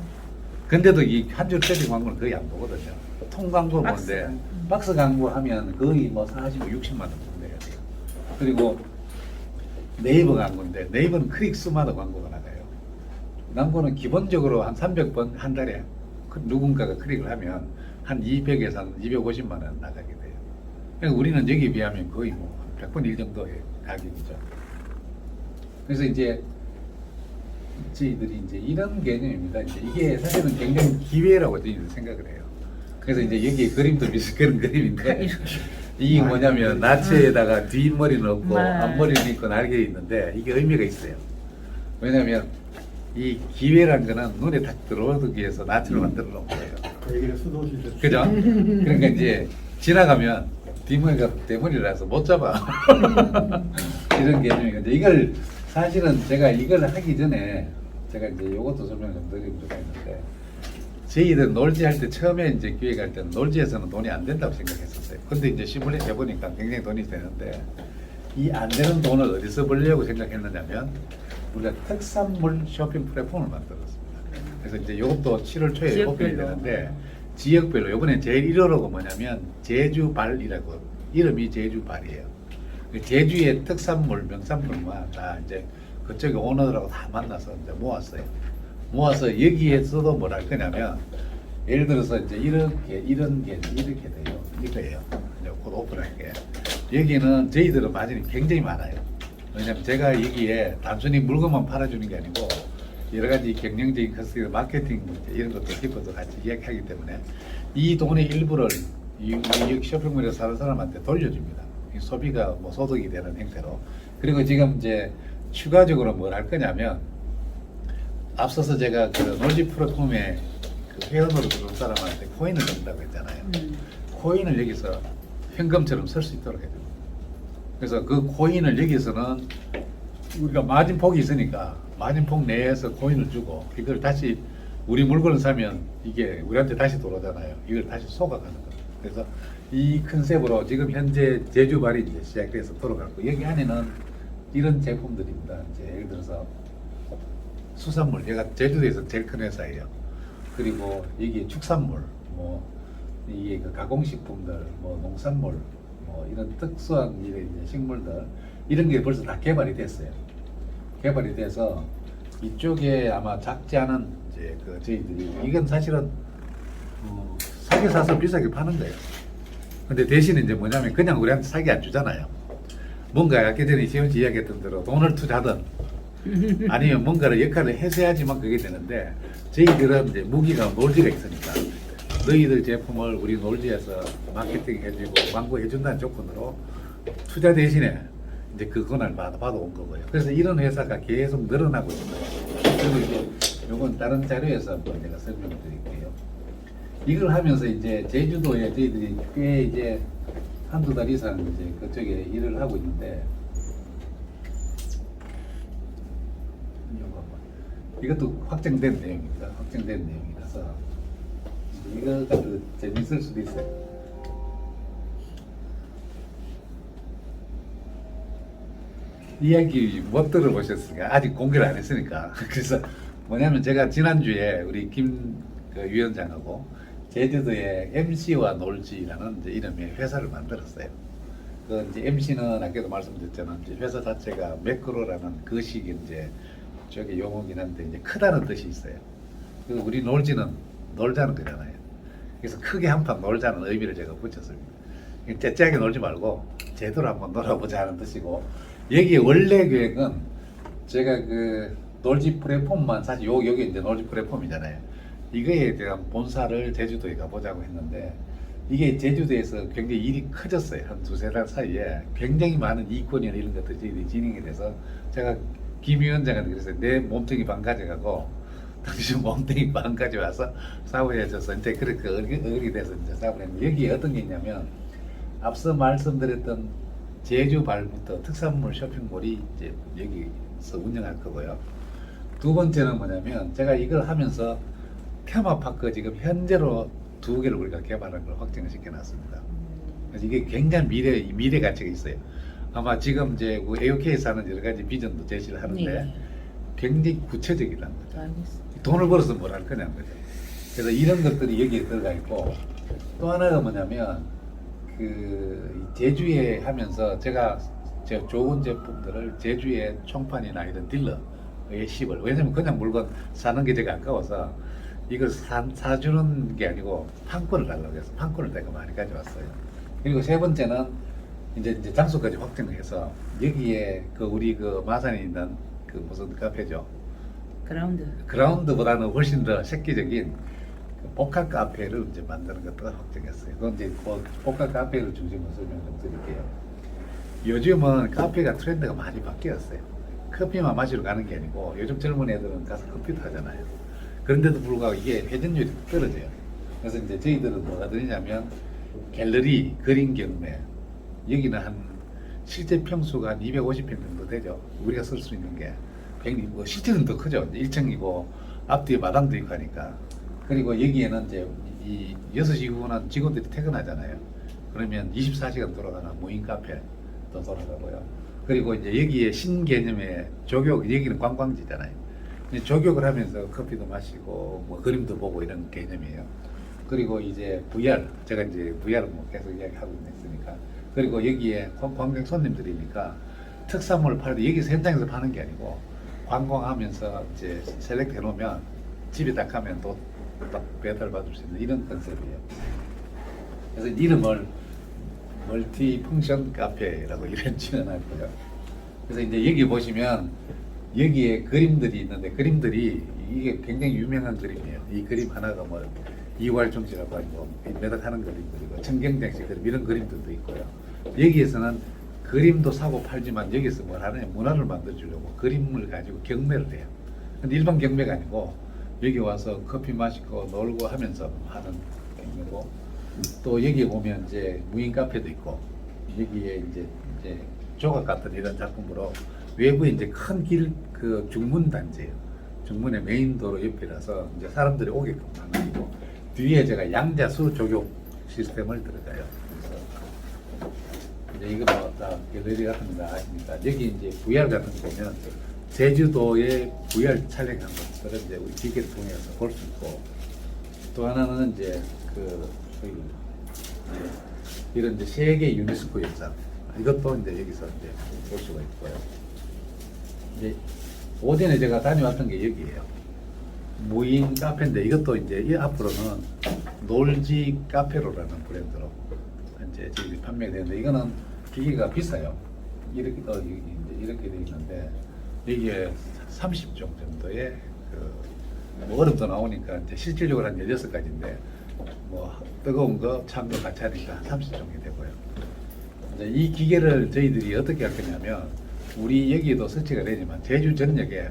근데도 이 한 줄짜리 광고는 거의 안 보거든요. 통 광고 보는데 박스 광고 하면 거의 뭐 40, 60만 원 정도 돼요. 그리고 네이버 광고인데 네이버는 클릭 수마다 광고가 나가요. 광고는 기본적으로 한 300번 한 달에 누군가가 클릭을 하면 한 200에서 한 250만 원 나가게 돼요. 그러니까 우리는 여기에 비하면 거의 뭐 100분 1 정도의 가격이죠. 그래서 이제 저희들이 이제 이런 개념입니다. 이제 이게 사실은 굉장히 기회라고 저희들 생각을 해요. 그래서 이제 여기 그림도 비슷 그런 그림인데 이게 뭐냐면 나체에다가 뒷머리 넣고 앞머리는 있고 날개 있는데 이게 의미가 있어요. 왜냐하면 이 기회란 거는 눈에 딱 들어오기 위해서 나체를 만들어 놓은 거예요. 얘기를 수도시죠. 그죠? 그러니까 이제 지나가면 뒷머리가 대머리라서 못 잡아. 이런 개념이거든요. 이걸 사실은 제가 이걸 하기 전에 제가 이제 이것도 설명을 좀 드리고 있는데 저희들 놀지 할 때 처음에 이제 기획할 때는 놀지에서는 돈이 안 된다고 생각했었어요. 근데 이제 시뮬레이션 해보니까 굉장히 돈이 되는데 이 안 되는 돈을 어디서 벌려고 생각했느냐면 우리가 특산물 쇼핑 플랫폼을 만들었습니다. 그래서 이제 이것도 7월 초에 오픈이 되는데 지역별로 이번에 제일 1호로가 뭐냐면 제주발이라고 이름이 제주발이에요. 제주의 특산물, 명산물만 다 이제 그쪽에 오너들하고 다 만나서 이제 모았어요. 모아서 여기에서도 뭘 할 거냐면 예를 들어서 이제 이런 게 이렇게 돼요. 이거예요. 이제 곧 오픈할게. 여기는 저희들은 마진이 굉장히 많아요. 왜냐면 제가 여기에 단순히 물건만 팔아주는 게 아니고 여러 가지 경영적인 컨셉, 마케팅 문제 이런 것도 기법도 같이 이야기하기 때문에 이 돈의 일부를 이 쇼핑몰에서 사는 사람한테 돌려줍니다. 이 소비가 뭐 소득이 되는 형태로. 그리고 지금 이제 추가적으로 뭘 할 거냐면 앞서서 제가 그 놀지프로콤에 그 회원으로 들어온 사람한테 코인을 준다고 했잖아요. 코인을 여기서 현금처럼 쓸 수 있도록 해줍니다. 그래서 그 코인을 여기서는 우리가 마진폭이 있으니까 마진폭 내에서 코인을 주고 이걸 다시 우리 물건을 사면 이게 우리한테 다시 돌아오잖아요. 이걸 다시 소각하는 거예요. 그래서 이 컨셉으로 지금 현재 제주발이 이제 시작돼서 돌아가고 여기 안에는 이런 제품들입니다. 이제 예를 들어서 수산물, 얘가 제주도에서 제일 큰 회사예요. 그리고 여기 축산물, 뭐 이게 그 가공식품들, 뭐 농산물, 뭐 이런 특수한 이제 식물들 이런 게 벌써 다 개발이 됐어요. 개발이 돼서 이쪽에 아마 작지 않은 이제 그 저희들이 이건 사실은 사기 사서 비싸게 파는 거예요. 근데 대신에 이제 뭐냐면 그냥 우리한테 사기 안 주잖아요. 뭔가 아까 전에 지원 씨 이야기했던 대로 돈을 투자든 아니면 뭔가를 역할을 해서야지만 그게 되는데 저희들은 이제 무기가 놀지가 있으니까 너희들 제품을 우리 놀지에서 마케팅 해주고 광고 해준다는 조건으로 투자 대신에 이제 그 권한을 받아온 거고요. 그래서 이런 회사가 계속 늘어나고 있어요. 그리고 이제 요건 다른 자료에서 한번 제가 설명을 드릴게요. 이걸 하면서 이제 제주도에 저희들이 꽤 이제 한두 달 이상 이제 그쪽에 일을 하고 있는데 이것도 확정된 내용입니다. 확정된 내용이라서 이거가 더 재밌을 수도 있어요. 이야기 못 들어보셨으니까 아직 공개를 안 했으니까 그래서 뭐냐면 제가 지난주에 우리 김 위원장하고 제주도에 MC와 놀지라는 이제 이름의 회사를 만들었어요. 그 이제 MC는 아까도 말씀드렸잖아요. 이제 회사 자체가 매크로라는 거식이 이제 저기 용어긴 한데 이제 크다는 뜻이 있어요. 그리고 우리 놀지는 놀자는 거잖아요. 그래서 크게 한판 놀자는 의미를 제가 붙였습니다. 째째하게 놀지 말고 제대로 한번 놀아보자 하는 뜻이고 여기 원래 계획은 제가 그 놀지 플랫폼만 사실 여기 이제 놀지 플랫폼이잖아요. 이거에 대한 본사를 제주도에 가보자고 했는데 이게 제주도에서 굉장히 일이 커졌어요. 한 두세 달 사이에 굉장히 많은 이권이나 이런 것들이 진행이 돼서 제가 김 위원장한테 그래서 내 몸뚱이 반 가져가고 당신 몸뚱이 반 가져와서 사업을 해줘서 이제 그렇게 어리게 돼서 이제 사업을 했는데 여기에 어떤 게 있냐면 앞서 말씀드렸던 제주발부터 특산물 쇼핑몰이 이제 여기서 운영할 거고요. 두 번째는 뭐냐면 제가 이걸 하면서 테마파크 지금 현재로 2개를 우리가 개발한 걸 확정을 시켜놨습니다. 그래서 이게 굉장히 미래 가치가 있어요. 아마 지금 이제 AOK에서 하는 여러 가지 비전도 제시를 하는데 네. 굉장히 구체적이라는 거죠. 알겠습니다. 돈을 벌어서 뭘 할 거냐는 거죠. 그래서 이런 것들이 여기에 들어가 있고 또 하나가 뭐냐면 그 제주에 하면서 제가 좋은 제품들을 제주의 총판이나 이런 딜러에 씹을 왜냐면 그냥 물건 사는 게 제가 아까워서 이걸 사주는 게 아니고 판권을 달라고 해서 판권을 내가 많이 가져왔어요. 그리고 세 번째는 이제 장소까지 확정해서 여기에 그 우리 그 마산에 있는 그 무슨 카페죠. 그라운드보다는 훨씬 더 획기적인 그 복합 카페를 이제 만드는 것도 확정했어요. 그건 이제 복합 카페를 중심으로 설명 좀 드릴게요. 요즘은 카페가 트렌드가 많이 바뀌었어요. 커피만 마시러 가는 게 아니고 요즘 젊은 애들은 가서 커피도 하잖아요. 그런데도 불구하고 이게 회전율이 떨어져요. 그래서 이제 저희들은 뭐가 되냐면 갤러리, 그림 경매 여기는 한 실제 평수가 한 250평 정도 되죠. 우리가 쓸 수 있는 게 뭐 실제는 더 크죠. 1층이고 앞뒤에 마당도 있고 하니까. 그리고 여기에는 이제 이 6시 이후는 직원들이 퇴근하잖아요. 그러면 24시간 돌아가는 무인 카페도 돌아가고요. 그리고 이제 여기에 신개념의 조교, 여기는 관광지잖아요. 조격을 하면서 커피도 마시고 뭐 그림도 보고 이런 개념이에요. 그리고 이제 VR, 제가 이제 VR을 뭐 계속 이야기하고 있으니까, 그리고 여기에 관광 손님들이니까 특산물을 팔도 여기서 현장에서 파는 게 아니고 관광하면서 이제 셀렉트 해놓으면 집에 딱 가면 또 딱 배달 받을 수 있는 이런 컨셉이에요. 그래서 이름을 멀티 펑션 카페라고 이런 지어놨고요. 그래서 이제 여기 보시면 여기에 그림들이 있는데 그림들이 이게 굉장히 유명한 그림이에요. 이 그림 하나가 뭐 이활중지라고 하고 매덕하는 그림들이고 청경장식 그림 이런 그림들도 있고요. 여기에서는 그림도 사고 팔지만 여기서 뭘 하느냐 문화를 만들어주려고 그림을 가지고 경매를 해요. 근데 일반 경매가 아니고 여기 와서 커피 마시고 놀고 하면서 하는 경매고, 또 여기 보면 이제 무인 카페도 있고 여기에 이제 조각 같은 이런 작품으로 외부에 이제 큰 길 그 중문 단지예요. 중문의 메인 도로 옆이라서 이제 사람들이 오게끔 하는 거고, 뒤에 제가 양자수 조교 시스템을 들어가요. 그래서 이제 이거 뭐다 갤러리 같은 거 아십니까? 여기 이제 VR 같은 거 보면 제주도의 VR 촬영한 것들을 이제 우리 기계를 통해서 볼 수 있고, 또 하나는 이제 그 저희 이런 이제 세계 유네스코 영상 이것도 이제 여기서 이제 볼 수가 있고요. 이제 오전에 제가 다녀왔던 게 여기예요. 무인 카페인데 이것도 이제 이 앞으로는 놀지 카페로라는 브랜드로 이제 저희 판매가 되는데, 이거는 기계가 비싸요. 이렇게 여기 이제 이렇게 돼 있는데 이게 30종 정도의 뭐 얼음도 나오니까 이제 실질적으로 한 16가지인데 뭐 뜨거운 거, 찬 거 같이 하니까 30종이 되고요. 이제 이 기계를 저희들이 어떻게 할 거냐면, 우리 여기에도 설치가 되지만 제주 전역에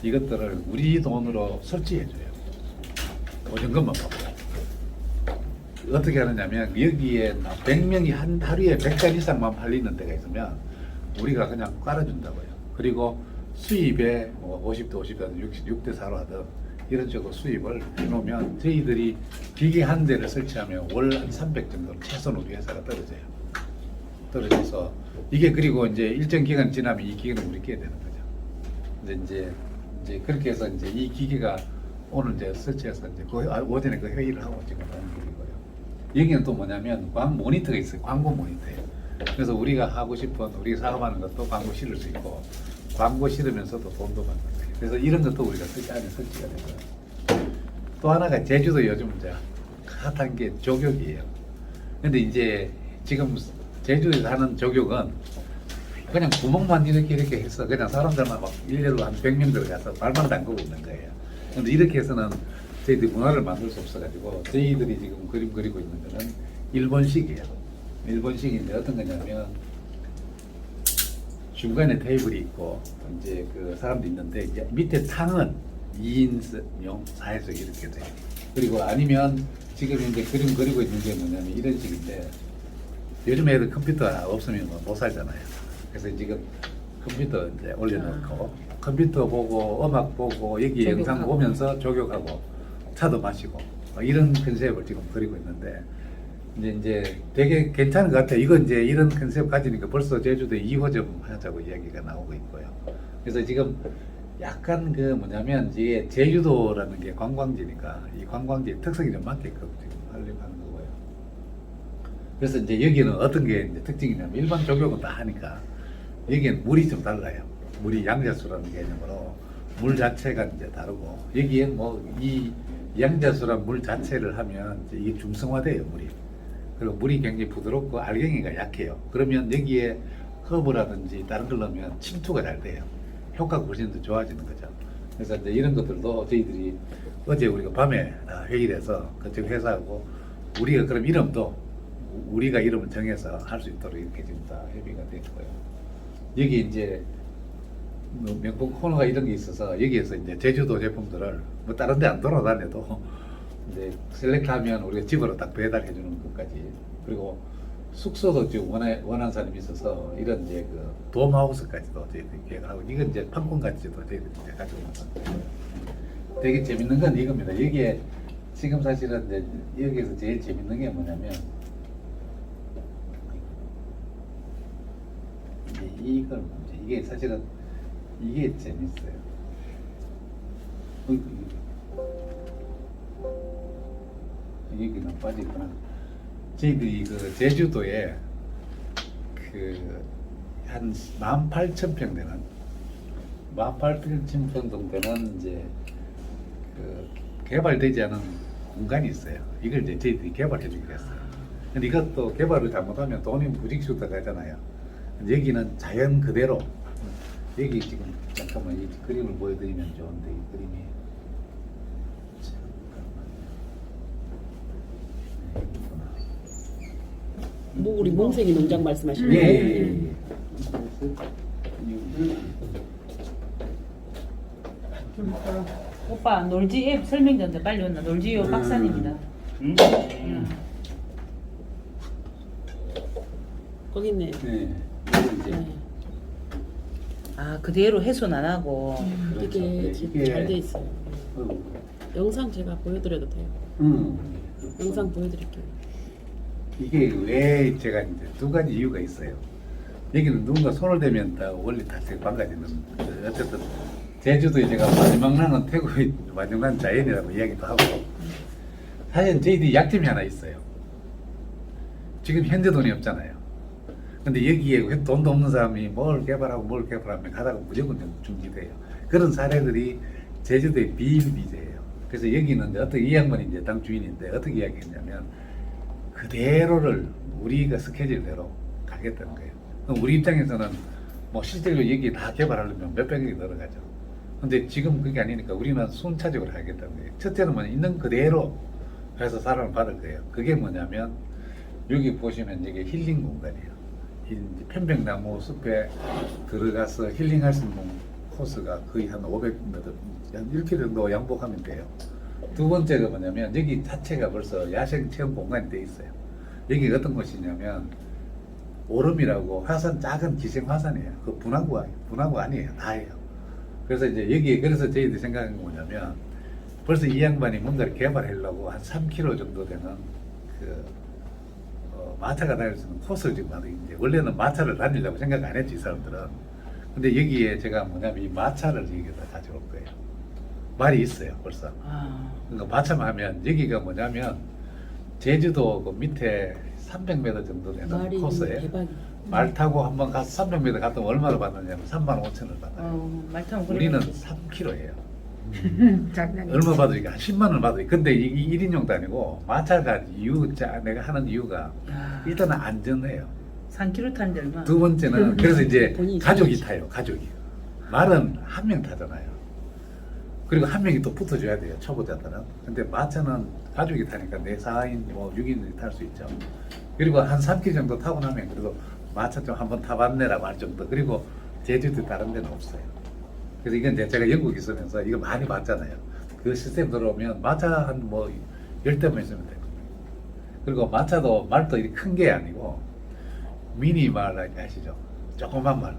이것들을 우리 돈으로 설치해줘요. 보증금만 받고. 어떻게 하느냐면 여기에 100명이 한 하루에 100간 이상만 팔리는 데가 있으면 우리가 그냥 깔아준다고요. 그리고 수입에 뭐 50대 50대 66대 4로 하든 이런 식으로 수입을 해놓으면 저희들이 기계 한 대를 설치하면 월 한 300 정도로 최소한 우리 회사가 떨어져서 이게, 그리고 이제 일정 기간 지나면 이 기계는 우리 게 되는 거죠. 근데 이제 그렇게 해서 이제 이 기계가 오늘 이제 설치해서 이제 오전에 그 회의를 하고 지금 하는 길이고요. 여기는 또 뭐냐면 모니터가 있어요. 광고 모니터예요. 그래서 우리가 하고 싶은 우리가 사업하는 것도 광고 실을 수 있고 광고 실으면서도 돈도 받는 거예요. 그래서 이런 것도 우리가 안에 설치가 되고요. 또 하나가 제주도 요즘 이제 핫한 게 조격이에요. 근데 이제 지금 제주에서 하는 조격은 그냥 구멍만 이렇게 해서 그냥 사람들만 막 일렬로 한 100명 들어가서 발만 담그고 있는 거예요. 근데 이렇게 해서는 저희들이 문화를 만들 수 없어가지고 저희들이 지금 그림 그리고 있는 거는 일본식이에요. 일본식인데 어떤 거냐면 중간에 테이블이 있고 이제 그 사람도 있는데 이제 밑에 창은 2인용 4에서 이렇게 돼요. 그리고 아니면 지금 이제 그림 그리고 있는 게 뭐냐면 이런 식인데, 요즘 애들 컴퓨터 없으면 못 살잖아요. 그래서 지금 컴퓨터 이제 올려놓고 컴퓨터 보고 음악 보고 여기 영상 조격하고. 보면서 조격하고 차도 마시고 이런 컨셉을 지금 그리고 있는데, 이제 되게 괜찮은 것 같아요. 이거 이제 이런 컨셉 가지니까 벌써 제주도에 2호점 하자고 이야기가 나오고 있고요. 그래서 지금 약간 그 뭐냐면 이게 제주도라는 게 관광지니까 이 관광지의 특성이 좀 많게끔 지금 하려고 하는 거고요. 그래서 이제 여기는 어떤 게 이제 특징이냐면 일반 조격은 다 하니까 여기는 물이 좀 달라요. 물이 양자수라는 개념으로 물 자체가 이제 다르고, 여기에 뭐 이 양자수란 물 자체를 하면 이제 이게 중성화돼요, 물이. 그리고 물이 굉장히 부드럽고 알갱이가 약해요. 그러면 여기에 허브라든지 다른 걸 넣으면 침투가 잘 돼요. 효과가 훨씬 더 좋아지는 거죠. 그래서 이제 이런 것들도 저희들이 어제 우리가 밤에 회의를 해서 그쪽 회사하고 우리가 그럼 이름도 우리가 이름을 정해서 할 수 있도록 이렇게 지금 다 협의가 됐고요. 여기 이제 뭐 명품 코너가 이런 게 있어서 여기에서 이제 제주도 제품들을 뭐 다른 데 안 돌아다녀도 이제 셀렉트하면 우리가 집으로 딱 배달해 주는 것까지, 그리고 숙소도 지금 원하는 사람이 있어서 이런 이제 그 돔하우스까지도 저희들이 계획을 하고, 이건 이제 판권까지도 저희들이 이제 가지고 있는 되게 재밌는 건 이겁니다. 여기에 지금 사실은 이제 여기에서 제일 재밌는 게 뭐냐면 이걸 이게 사실은 이게 재밌어요. 얘기는 빠지구나. 저희들이 그 제주도에 그 한 18,000평 되는 18,000평 정도 되는 이제 그 개발되지 않은 공간이 있어요. 이걸 이제 저희들이 개발해 주기로 했어요. 근데 이것도 개발을 잘못하면 돈이 부직수 들어가잖아요. 근데 여기는 자연 그대로 여기 지금 잠깐만 이 그림을 보여드리면 좋은데 이 그림이 뭐 우리 몽생이 농장 말씀하시는 예, 거예요? 예, 예. 오빠 놀지 앱 설명 전데 빨리 온나. 놀지요 박사님이다. 응. 거기 있네. 네. 이거 이제 네. 아 그대로 훼손 안 하고. 그렇죠. 이게 이게- 잘 돼 있어요. 어, 영상 제가 보여드려도 돼요. 영상 보여드릴게요. 이게 왜 제가 이제 두 가지 이유가 있어요. 여기는 누군가 손을 대면 다 원리 탓에 망가지는. 어쨌든 제주도에 제가 마지막 나는 태국의 마지막 난 자연이라고 이야기도 하고 사실 저희들이 약점이 하나 있어요. 지금 현재 돈이 없잖아요. 근데 여기에 돈도 없는 사람이 뭘 개발하면 가다가 무조건 중지돼요. 그런 사례들이 제주도의 비일비재예요. 그래서 여기는 이제 어떻게 이 양반이 이제 당 주인인데 어떻게 이야기했냐면 그대로를 우리가 스케줄대로 가겠다는 거예요. 그럼 우리 입장에서는 뭐 실제로 여기 다 개발하려면 몇백억이 들어가죠. 근데 지금 그게 아니니까 우리는 순차적으로 하겠다는 거예요. 첫째는 뭐냐, 있는 그대로 해서 사람을 받을 거예요. 그게 뭐냐면 여기 보시면 이게 힐링 공간이에요. 이 편백나무 숲에 들어가서 힐링할 수 있는 코스가 거의 한 500m, 한 1km 정도 양복하면 돼요. 두 번째가 뭐냐면 여기 자체가 벌써 야생 체험 공간이 돼 있어요. 여기 어떤 곳이냐면 오름이라고 화산, 작은 기생 화산이에요. 그 분화구 아니에요. 다예요. 그래서 이제 여기 그래서 저희들이 생각한 게 뭐냐면 벌써 이 양반이 뭔가를 개발하려고 한 3km 정도 되는 그 마차가 다닐 수 있는 코스를 지금 만들고 이제 원래는 마차를 다니려고 생각 안 했지 이 사람들은. 근데 여기에 제가 뭐냐면 이 마차를 여기다 가져올 거예요. 말이 있어요 벌써. 아. 그러니까 마차만 하면 여기가 뭐냐면 제주도 그 밑에 300m 정도 되는 말이 코스에 대박이. 말 타고 한번 가서 300m 갔다 오면 얼마를 받느냐면 35,000원을 받아요. 말 타면 그래. 우리는 3km예요. 장난이 얼마 받으니까 한 10만 원 받으니까. 근데 이 1인용도 아니고 마차가 내가 하는 이유가 야. 일단은 안전해요. 3km 타는데 얼마? 두 번째는 그래서 이제 본인이 가족이 타야지. 타요. 가족이. 말은 한 명 타잖아요. 그리고 한 명이 또 붙어줘야 돼요. 초보자들은. 근데 마차는 가족이 타니까 4, 4인, 뭐 6인들이 탈 수 있죠. 그리고 한 3km 정도 타고 나면 그래도 마차 좀 한번 타봤네라고 할 정도. 그리고 제주도 다른 데는 없어요. 그래서 이건 이제 제가 영국에 있으면서 이거 많이 봤잖아요. 그 시스템 들어오면 마차 한 뭐 10대만 있으면 돼요. 그리고 마차도 말도 이렇게 큰 게 아니고 미니 말 아시죠? 조그만 말.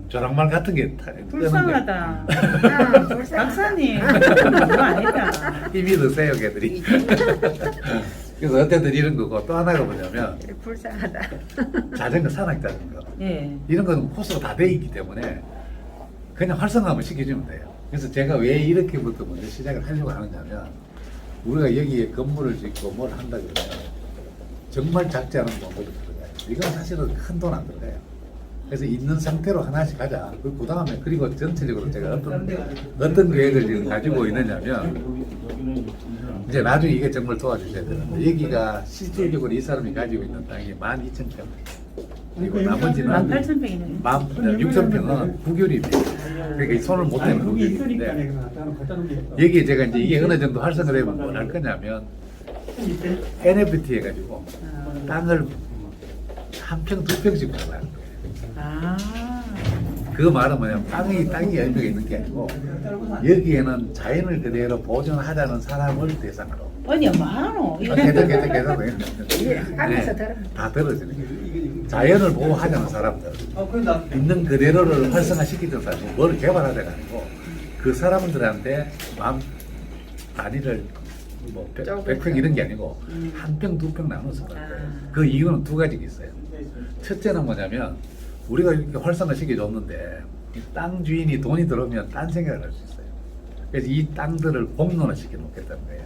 조랑말 같은 게 불쌍하다. 불쌍하다. 박사님. 그거 아니다. 힘이 드세요, 걔들이. 그래서 어쨌든 이런 거고 또 하나가 뭐냐면 불쌍하다. 자전거, 산악 자전거. 예. 이런 거는 코스가 다 돼 있기 때문에 그냥 활성화만 시켜주면 돼요. 그래서 제가 왜 이렇게부터 먼저 시작을 하려고 하느냐면 우리가 여기에 건물을 짓고 뭘 한다 그러면 정말 작지 않은 돈들이 들어가요. 이건 사실은 큰 돈 안 들어가요. 그래서 있는 상태로 하나씩 하자. 그 다음에 그리고 전체적으로 제가 어떤 계획을 지금 가지고 있느냐면 이제 나중에 이게 정말 도와주셔야 되는데 여기가 실질적으로 이 사람이 가지고 있는 땅이 12,000평. 그리고 나머지는 18,000평이네. 6,000평은 구교림이에요. 그러니까 이 손을 못 대는 거기 있으니까 구교림인데 내가 나는 갖다 놓은 게 여기에 제가 이제 이게 어느 정도 활성을 하면 뭘 할 거냐면 NFT 해가지고 땅을 한 평, 두 평씩 팔아요. 아. 그 말은 뭐냐면 땅이 열매가 있는 게 아니고 여기에는 자연을 그대로 보존하자는 사람을 대상으로 언니 많어. 이거 계속 예, 알아서 들어. 다 들어지는 거예요. 자연을 보호하자는 사람들 있는 그대로를 활성화시키는 사람 뭘 개발하자가 아니고 그 사람들한테 만 단위를 뭐 100평 이런 게 아니고 한 평, 두 평 나눠서 그 이유는 두 가지가 있어요. 첫째는 뭐냐면 우리가 이렇게 활성화 시켜줬는데 이 땅 주인이 돈이 들어오면 딴 생각을 할 수 있어요. 그래서 이 땅들을 공론화 시켜 놓겠다는 거예요.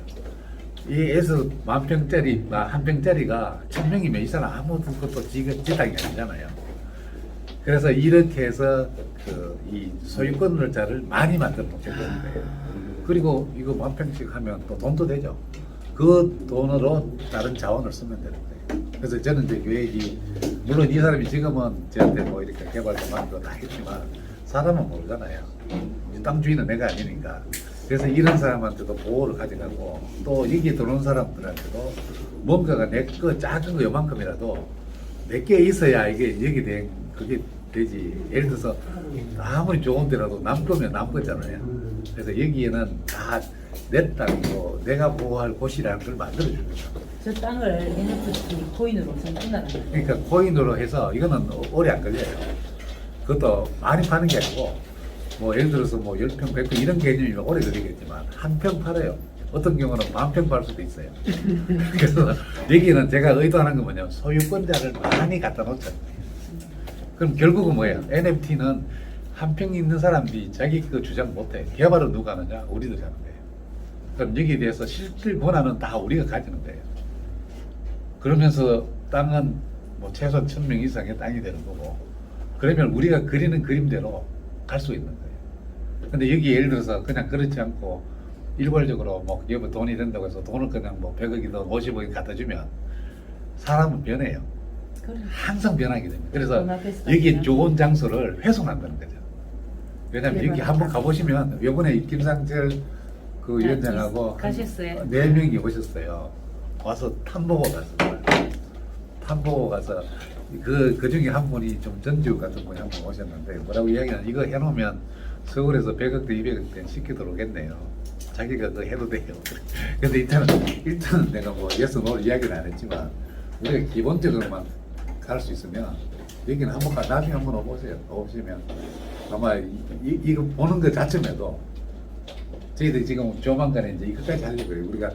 이 에서 10,000평짜리, 한 평짜리가 1,000명이면 이 사람 아무것도 지당이 아니잖아요. 그래서 이렇게 해서 이 소유권자를 많이 만들어 놓게 되는 거예요. 그리고 이거 10,000평씩 하면 또 돈도 되죠. 그 돈으로 다른 자원을 쓰면 되는 거예요. 그래서 저는 이제 계획이, 물론 이 사람이 지금은 저한테 뭐 이렇게 개발도 만들고 다 했지만 사람은 모르잖아요. 땅 주인은 내가 아니니까. 그래서 이런 사람한테도 보호를 가져가고 또 여기 들어온 사람들한테도 뭔가가 내 거 작은 거 요만큼이라도 내게 있어야 이게 여기 그게 되지. 예를 들어서 아무리 좋은 데라도 남 거면 남 거잖아요. 그래서 여기에는 다 내 땅이고 내가 보호할 곳이라는 걸 만들어주는 거예요. 저 땅을 NFT 코인으로 선택하는 거예요. 그러니까 코인으로 해서 이거는 오래 안 걸려요. 그것도 많이 파는 게 아니고 뭐 예를 들어서 뭐 10평, 100평 이런 개념이면 오래 걸리겠지만 한 평 팔아요. 어떤 경우는 10,000평 팔 수도 있어요. 그래서 여기는 제가 의도하는 건 뭐냐면 소유권자를 많이 갖다 놓자. 그럼 결국은 뭐예요? NFT는 한 평 있는 사람들이 자기 그 주장 못해. 개발은 누가 하느냐? 우리들이 하는 거예요. 그럼 여기에 대해서 실질 권한은 다 우리가 가지는 거예요. 그러면서 땅은 뭐 최소 1,000명 이상의 땅이 되는 거고, 그러면 우리가 그리는 그림대로 갈 수 있는 거예요. 근데 여기 예를 들어서 그냥 그렇지 않고 일괄적으로 뭐 여기 돈이 된다고 해서 돈을 그냥 뭐 100억이든 50억이 갖다 주면 사람은 변해요. 그래. 항상 변하게 됩니다. 그래서 돈 앞에서 여기 그냥. 좋은 장소를 훼손한다는 거죠. 왜냐면 여기 한번 가보시면 이번에 김상철 그 위원장하고 가셨어요? 4명이 오셨어요. 와서 탐보고 갔어요. 탐보고 가서 그 중에 한 분이 좀 전주 같은 분이 한 분 오셨는데 뭐라고 이야기하면 이거 해놓으면 서울에서 100억대 200억대 쉽게 들어오겠네요. 자기가 그거 해도 돼요. 근데 일단은 내가 뭐 예스 노 이야기는 안 했지만 우리가 기본적으로만 갈 수 있으면 여기는 한번 나중에 한번 오보세요. 오시면 아마 이거 보는 것 자체에도 저희들이 지금 조만간에 이제 이것까지 하려고 해요. 우리가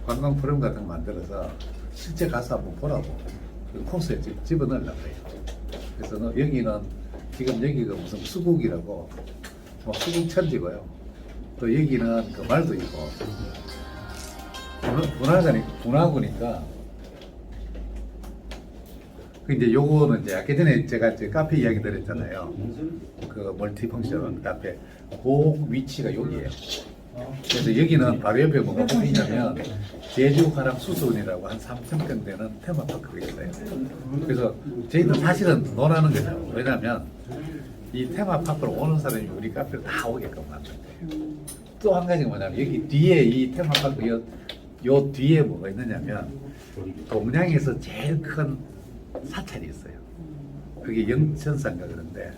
관광 프로그램 같은 거 만들어서 실제 가서 한번 보라고 그 코스에 집어넣으려고 해요. 그래서 여기는 지금 여기가 무슨 수국이라고 뭐 수국 천지고요. 또 여기는 그 말도 있고 분화구니까 그 이제 요거는 이제 아까 전에 제가 이제 카페 이야기 드렸잖아요. 그 멀티펑션 카페 그 위치가 여기예요. 그래서 여기는 바로 옆에 뭐가 보이냐면 제주 화랑 수수원이라고 한 3,000평 되는 테마파크가 있어요. 그래서 저희는 사실은 논하는 거죠. 왜냐하면 이 테마파크로 오는 사람이 우리 카페를 다 오게끔 만든 거예요. 또 한 가지가 뭐냐면 여기 뒤에 이 테마파크 요 뒤에 뭐가 있느냐면 동양에서 제일 큰 사찰이 있어요. 그게 영천사인가 그런데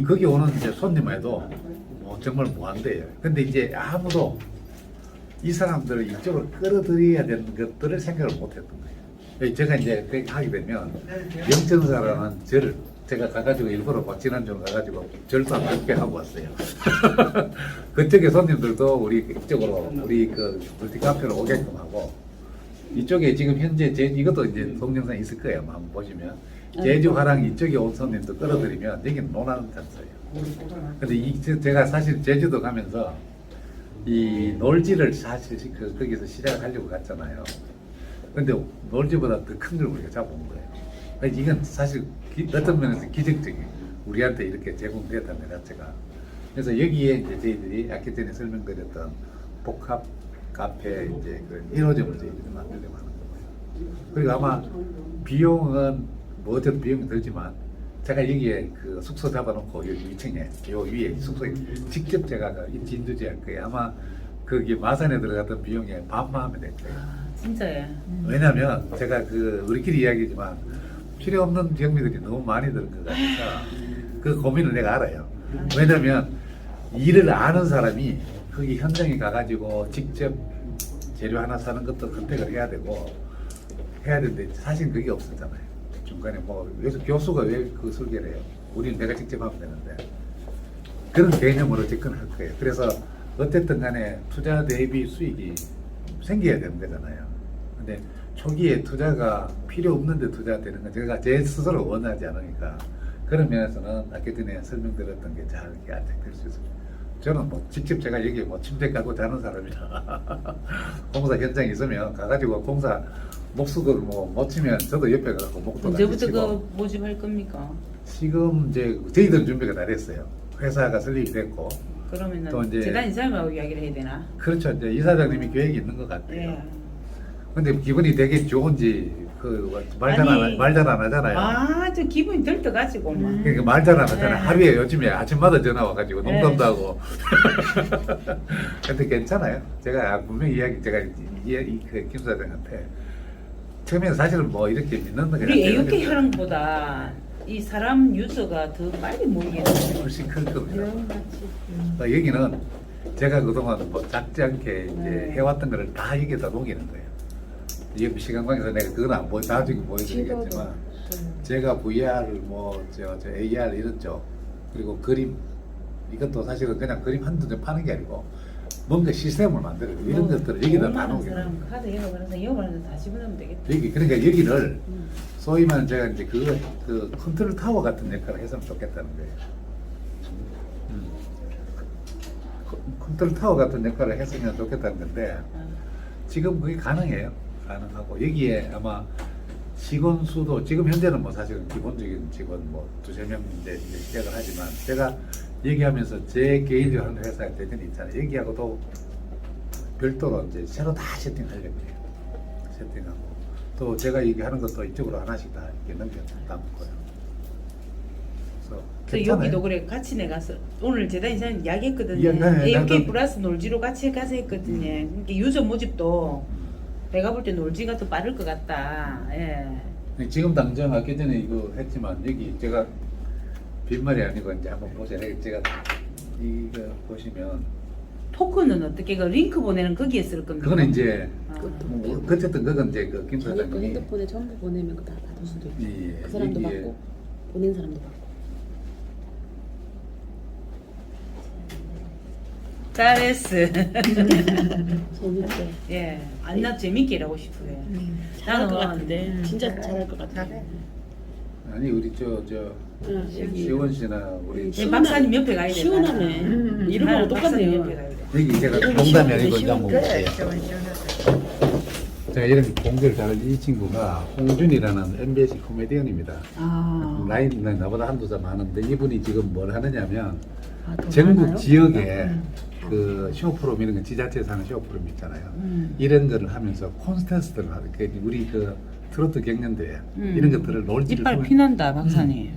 거기 오는 이제 손님에도 뭐 정말 무한대예요. 근데 이제 아무도 이 사람들을 이쪽으로 끌어들여야 되는 것들을 생각을 못했던 거예요. 제가 이제 그렇게 하게 되면 영천사라는 절을 제가 가가지고 일부러 뭐 지난주에 가가지고 절도 한 6개 하고 왔어요. 그쪽에 손님들도 우리 이쪽으로 우리 그 멀티 카페로 오게끔 하고 이쪽에 지금 현재 이것도 이제 동영상 있을 거예요. 한번 보시면 제주 화랑 이쪽에 온 손님도 끌어들이면 여기는 논하는 장소예요. 근데 제가 사실 제주도 가면서 이 놀지를 사실 거기서 시작을 하려고 갔잖아요. 근데 놀지보다 더 큰 걸 우리가 잡아온 거예요. 그러니까 이건 사실 어떤 면에서 기적적인 우리한테 이렇게 제공되었다는 것 자체가. 그래서 여기에 이제 저희들이 아까 전에 설명드렸던 복합 카페 이제 그 1호점을 저희들이 만들려고 하는 거예요. 그리고 아마 비용은 뭐 어쨌든 비용이 들지만 제가 여기에 그 숙소 잡아놓고 여기 2층에 요 위에 숙소에 직접 제가 진두지 할 거예요. 아마 거기 마산에 들어갔던 비용에 반만 하면 될 거예요. 진짜예요. 왜냐면 제가 우리끼리 이야기지만 필요 없는 경비들이 너무 많이 드는 것 같아서 그 고민을 내가 알아요. 왜냐면 일을 아는 사람이 거기 현장에 가가지고 직접 재료 하나 사는 것도 컨택을 해야 되는데 사실 그게 없었잖아요. 중간에 뭐 여기서 교수가 왜 그 설계를 해요? 우리는 내가 직접 하면 되는데 그런 개념으로 접근할 거예요. 그래서 어쨌든 간에 투자 대비 수익이 생겨야 되는 거잖아요. 근데 초기에 투자가 필요 없는데 투자되는 건 제가 제 스스로 원하지 않으니까 그런 면에서는 아까 전에 설명드렸던 게 잘 이렇게 안착될 수 있습니다. 저는 뭐 직접 제가 여기 뭐 침대 깔고 자는 사람이라 공사 현장에 있으면 가가지고 공사 목수들 뭐 못 치면 저도 옆에 가서 목도 같이 언제부터 치고 그 모집할 겁니까? 지금 이제 저희들 준비가 다 됐어요. 회사가 설립이 됐고 또 그러면은 이제- 재단 이사님하고 이야기를 해야 되나? 그렇죠. 이제 이사장님이 계획이 있는 것 같아요. 예. 근데 기분이 되게 좋은지 말 잘 아니. 안 하잖아요. 아, 저 기분이 들떠가지고 막. 그러니까 말 잘 안 하잖아요. 네. 하루에 요즘에 아침마다 전화 와가지고 네. 농담도 하고. 근데 괜찮아요. 제가 분명히 제가 그 김 사장한테 처음에는 사실은 뭐 이렇게 믿는 거 우리 AOK 하는 것보다 이 사람 유저가 더 빨리 모이겠네. 훨씬 클 겁니다. 여기는 제가 그동안 뭐 작지 않게 이제 네. 해왔던 거를 다 여기다 녹이는 거예요. 이 시간관에서 내가 그건 안 보여, 나중에 보여드리겠지만 제가 VR 저 AR 이런 쪽 그리고 그림 이것도 사실은 그냥 그림 한두 점 파는 게 아니고 뭔가 시스템을 만들어요. 이런 것들을 여기다 다 녹이는 거예요. 사람 카드 영업하는 영업하는 다 집어넣으면 되겠다. 그러니까 여기를 소위 말하는 제가 이제 그 컨트롤 타워 같은 역할을 했으면 좋겠다는 거예요. 컨트롤 타워 같은 역할을 했으면 좋겠다는 건데 지금 그게 가능해요. 가능하고 여기에 아마 직원 수도 지금 현재는 뭐 사실은 기본적인 직원 뭐 두세 명 이제 시작을 하지만 제가 얘기하면서 제 개인적으로 하는 회사에 대전이 있잖아요. 여기하고도 별도로 이제 새로 다 세팅하려고 해요. 세팅하고 또 제가 얘기하는 것도 이쪽으로 하나씩 다 이렇게 넘겨 담을 거예요. 그래서 그 괜찮아요. 여기도 그래 같이 내가서 오늘 재단 이사님 이야기했거든요. 네, 네, AOK 나도- 플러스 놀지로 같이 가서 했거든요. 그러니까 유저 모집도 내가 볼 때 놀지가 더 빠를 것 같다. 예. 지금 당장 아까 전에 이거 했지만 여기 제가 빈말이 아니고 이제 한번 보세요. 제가 이거 보시면 토큰은 어떻게 그 링크 보내는 거기에 쓸 겁니까? 그거는 이제 아. 뭐 어쨌든 그건 이제 그 김 자기 거 사장님이 핸드폰에 전부 보내면 그거 다 받을 수도 있고 예, 그 사람도 여기에 받고 보낸 사람도 받고. 잘했어. 재밌게. 예. 아니 나 재밌게 일하고 싶어요. 잘할 것 나는 같은데 진짜 잘해. 잘할 것 같아. 잘해. 아니 우리 저 응, 여기 시원 씨나 우리 예, 박사님 옆에 가야 돼. 시원하네. 이름하고 박사님 똑같네요. 옆에 가야 돼. 여기 제가 이름이 농담이 아니고 이제 시원, 한번 그래, 보세요. 시원시원하다. 제가 이런 공개를 잘하는 이 친구가 홍준이라는 MBC 코미디언입니다. 아. 나이는 나보다 한두 살 많은데 이분이 지금 뭘 하느냐면 아, 더 전국 많아요? 지역에 그 쇼 프로그램 이런 거 지자체에서 하는 쇼 프로그램 있잖아요. 이런 거를 하면서 콘테스트를 하는 그 우리 그 트로트 경연대회 이런 것들을 놀지를 이빨 피난다 박사님.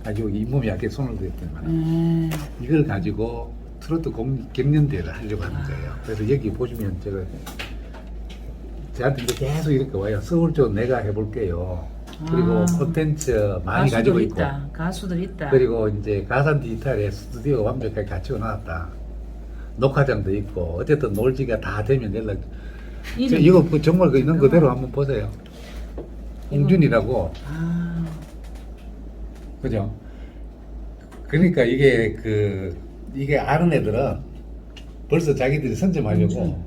가지고 잇몸이 약해 손을 대더니만 이걸 가지고 트로트 경연대회를 하려고 하는 거예요. 그래서 여기 보시면 제가 저한테 이제 계속 이렇게 와요. 서울 쪽 내가 해볼게요. 그리고 아. 콘텐츠 많이 가지고 있고 있다. 가수들 있다. 그리고 이제 가산 디지털에 스튜디오가 완벽하게 갖추어 놨다. 녹화장도 있고 어쨌든 놀지가 다 되면 연락. 이거 그 정말 그 있는 그대로 한번 보세요. 홍준이라고 아. 그죠? 그러니까 이게 아는 애들은 벌써 자기들이 선점하려고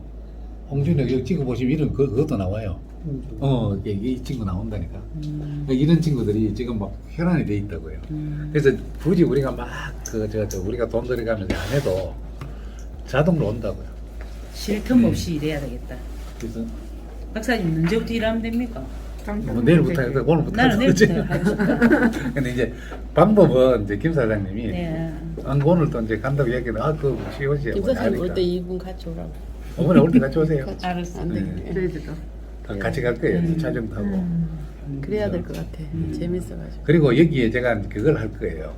홍준이 여기 찍어보시면 이런 그것도 나와요. 이 친구 나온다니까. 그러니까 이런 친구들이 지금 막 혈안이 돼 있다고요. 그래서 굳이 우리가 막 우리가 돈 들여가면서 안 해도 자동으로 온다고요. 쉴 틈 없이 일해야 되겠다. 그래서 박사님 언제부터 일하면 됩니까? 뭐 내일부터 해도 오늘부터 나는 해도 되지. 내일부터 하고 싶다. 근데 이제 방법은 이제 김 사장님이 네. 오늘 또 이제 간다고 얘기는 그 시원시 김 사장님 올 때 이분 같이 오라고. 어머니 올 때 같이 오세요. 알았어. 안 돼. 저희들도. 다 같이 갈 거예요. 촬영도 하고. 그래야 될 것 같아. 재밌어가지고. 그리고 여기에 제가 그걸 할 거예요.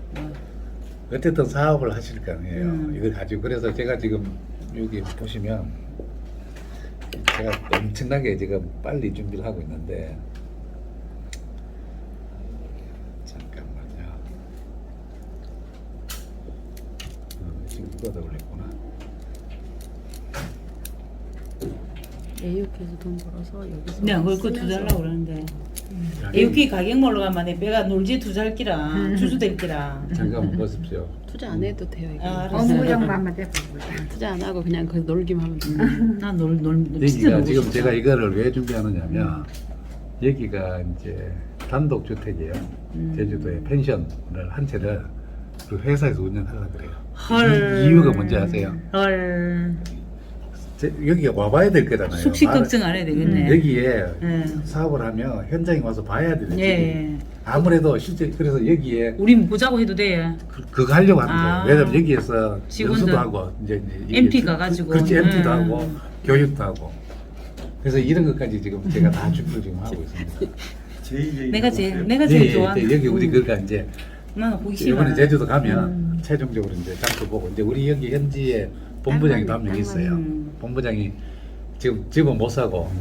어쨌든 사업을 하실 거 아니에요. 이걸 가지고. 그래서 제가 지금 여기 보시면 제가 엄청나게 지금 빨리 준비를 하고 있는데 잠깐만요. 지금 누가 더 올렸구나. AOK에서 돈 벌어서 여기서. 네, 그걸 그 투자하려고 그러는데. AOK 가격 몰러 가면 내 배가 놀지 투자할기라 주주될기라. 잠깐만 보십시오. 투자 안 해도 돼요 이거. 아, 알았어. 공부장만 돼보고. 투자 안 하고 그냥 거기 놀기만 하면 돼. 나놀 여기가 지금 제가 이거를 왜 준비하느냐면 여기가 이제 단독 주택이에요. 제주도에 펜션을 한 채를 그 회사에서 운영하려고 그래요. 헐. 이유가 뭔지 아세요? 헐. 여기 와봐야 될 거잖아요. 숙식 말을- 걱정 안 해도 되겠네. 여기에 예. 사업을 하면 현장에 와서 봐야 되지. 예. 아무래도 실제 그래서 여기에 우린 보자고 해도 돼. 그거 하려고 하는 아. 거예요. 왜냐면 여기에서 직원들. 연수도 하고 이제 이게 MT 가가지고. 그렇지 MT도 음. 하고 교육도 하고. 그래서 이런 것까지 지금 제가 다 준비를 지금 하고 있습니다. 내가 제일 좋아하는. 여기 우리 그가 이제 나는 보기 싫어. 이번에 제주도 가면 최종적으로 이제 장소 보고 이제 우리 여기 현지에 본부장이 한 명 있어요. 본부장이 지금 집은 못 사고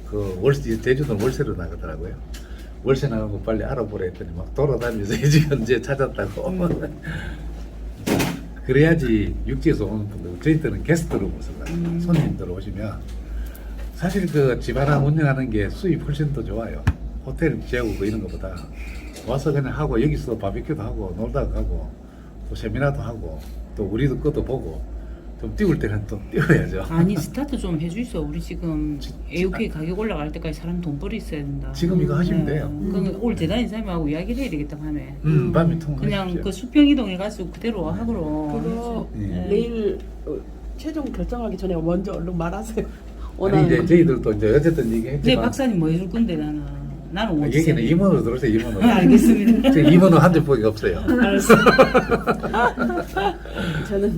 그 월세 제주도는 월세로 나가더라고요. 월세 나가고 빨리 알아보라 했더니 막 돌아다니면서 지금 이제 찾았다고. 그래야지 육지에서 오는 분들 저희들은 게스트로 모셔요. 손님들 오시면 사실 그 집 하나 운영하는 게 수입 훨씬 더 좋아요. 호텔 재우고 이런 것보다 와서 그냥 하고 여기서 바비큐도 하고 놀다 가고 또 세미나도 하고 또 우리도 것도 보고 좀 띄울 때는 또 띄워야죠. 아니 스타트 좀 해주이소. 우리 지금 AOK 가격 올라갈 때까지 사람 돈벌이 있어야 된다. 지금 이거 하시면 돼요. 그럼 올 대단히 사람하고 이야기를 해야 되겠다 밤에. 밤에 통화하십시오. 그냥 그 수평 이동해가지고 그대로 하고로. 그거 예. 내일 최종 결정하기 전에 먼저 얼른 말하세요. 아니 원하는 이제 거. 저희들도 이제 어쨌든 네 얘기했지만 박사님 뭐 해줄 건데 나는 없어. 여기는 임원으로 들어오세요. 임원으로. 알겠습니다. 저 임원은 한 적밖에 없어요. 알았어. 저는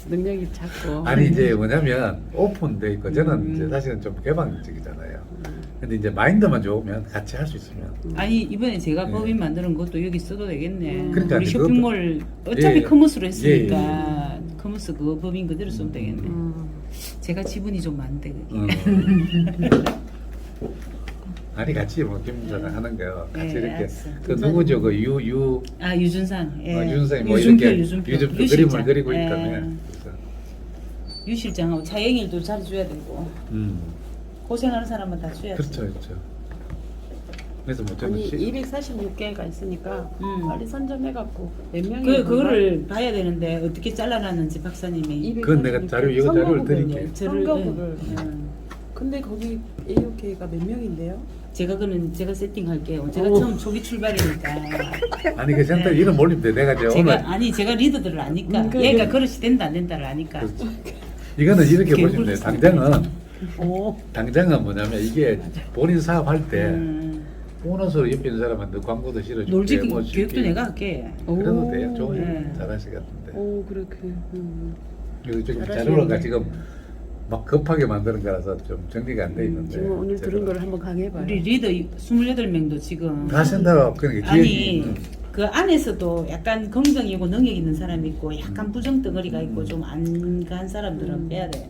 능력이 작고. 아니 이제 뭐냐면 오픈돼 있고 저는 이제 사실은 좀 개방적이잖아요. 근데 이제 마인드만 좋으면 같이 할 수 있으면 아니 이번에 제가 예. 법인 만드는 것도 여기 써도 되겠네. 그러니까 우리 그것도- 쇼핑몰 어차피 예. 커머스로 했으니까 커머스 그 법인 그대로 쓰면 되겠네. 제가 지분이 좀 많대 그게. 아니 같이 뭐 김사장 하는 거 같이 예, 이렇게 알았어. 그 누구죠 그 유 아 유준상. 예. 유준상이 뭐 유준표, 이렇게 유준표. 요즘 유 그림을 실장. 그리고 예. 있다며. 그래서 유 실장하고 차영일도 잘해줘야 되고 고생하는 사람은 다 줘야 돼. 그렇죠 그렇죠. 그래서 뭐 저는 아니 246개가 있으니까 빨리 선점해갖고 몇 명이 그거를 봐야 되는데 어떻게 잘라놨는지 박사님이 그건 내가 이거 자료를 드릴게요. 선거구를. 예. 근데 거기 AOK가 몇 명인데요? 제가 제가 세팅할게요. 제가 오. 처음 초기 출발이니까. 아니 그 센터 이름 올리면 돼. 내가 이제 오늘 제가 리더들을 아니까 그래. 얘가 그릇이 된다 안 된다를 아니까. 그렇죠. 이거는 이렇게 보시면 돼요. 오. 당장은 뭐냐면 이게 본인 사업할 때 음, 보너스로 옆에 있는 사람한테 광고도 실어줄게. 놀지 뭐 교육도 줄게. 내가 할게. 그래도 돼요. 좋아요. 네. 잘하실 것 같은데. 오 그렇게. 여기 지금 잘하시는데. 자료가 지금 막 급하게 만드는 거라서 좀 정리가 안 돼 있는데. 지금 오늘 들은 제가 걸 한번 강해봐요. 우리 리더 28명도 지금 다 센터 그러니까 아니 기획이 그 안에서도 약간 긍정이고 능력 있는 사람이 있고 약간 부정 덩어리가 있고 좀 안 간 사람들은 빼야 돼.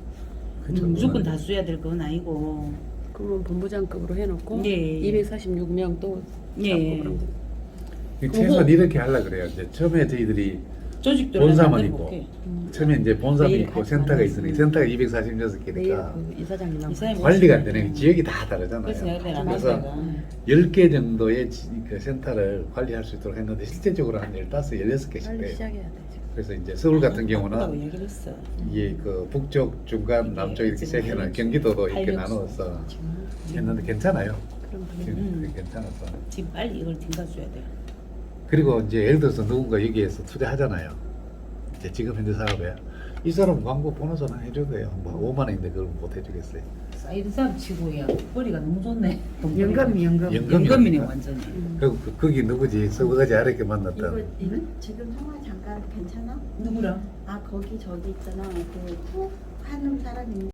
그쵸, 무조건 그거는. 다 써야 될 건 아니고. 그러면 본부장급으로 해놓고 예. 246명 또 예. 잡고 그럼 최소한 이렇게 하려고 그래요. 이제 처음에 저희들이 조직들을 본사만 만들어 있고 볼게. 처음에 이제 본사도 매일 있고 같이 센터가 만나서. 있으니까 센터가 내일 246개니까 그 이사장님하고 이사장님 관리가 안 되는 게 지역이 다 다르잖아요. 그래서 내가 내가 그래서 내가 10개 정도의 그 센터를 관리할 수 있도록 했는데 실제적으로 한 15, 16개씩 빨리 돼요. 시작해야 돼 지금. 그래서 이제 서울 같은 바쁘다고 경우는 얘기를 했어. 이게 그 북쪽, 중간, 이게 남쪽 이렇게 세 개는 지금 경기도도 이렇게 활력소. 나눠서 지금 했는데 괜찮아요. 그럼 지금 되겠네. 그게 괜찮아서. 지금 빨리 이걸 튕겨줘야 돼. 그리고 이제 예를 들어서 누군가 여기에서 투자하잖아요. 이제 지금 현재 사업에 이 사람 광고 보너스나 해줘도 돼요. 뭐 5만 원인데 그걸 못 해주겠어요. 사이드 사업 치고야 머리가 너무 좋네. 연금. 연금이네 완전히. 그리고 거기 누구지? 서거지 아래게 만났던. 이거 지금 통화 잠깐 괜찮아? 누구랑? 아 거기 저기 있잖아 그 쿡 하는 사람 있는데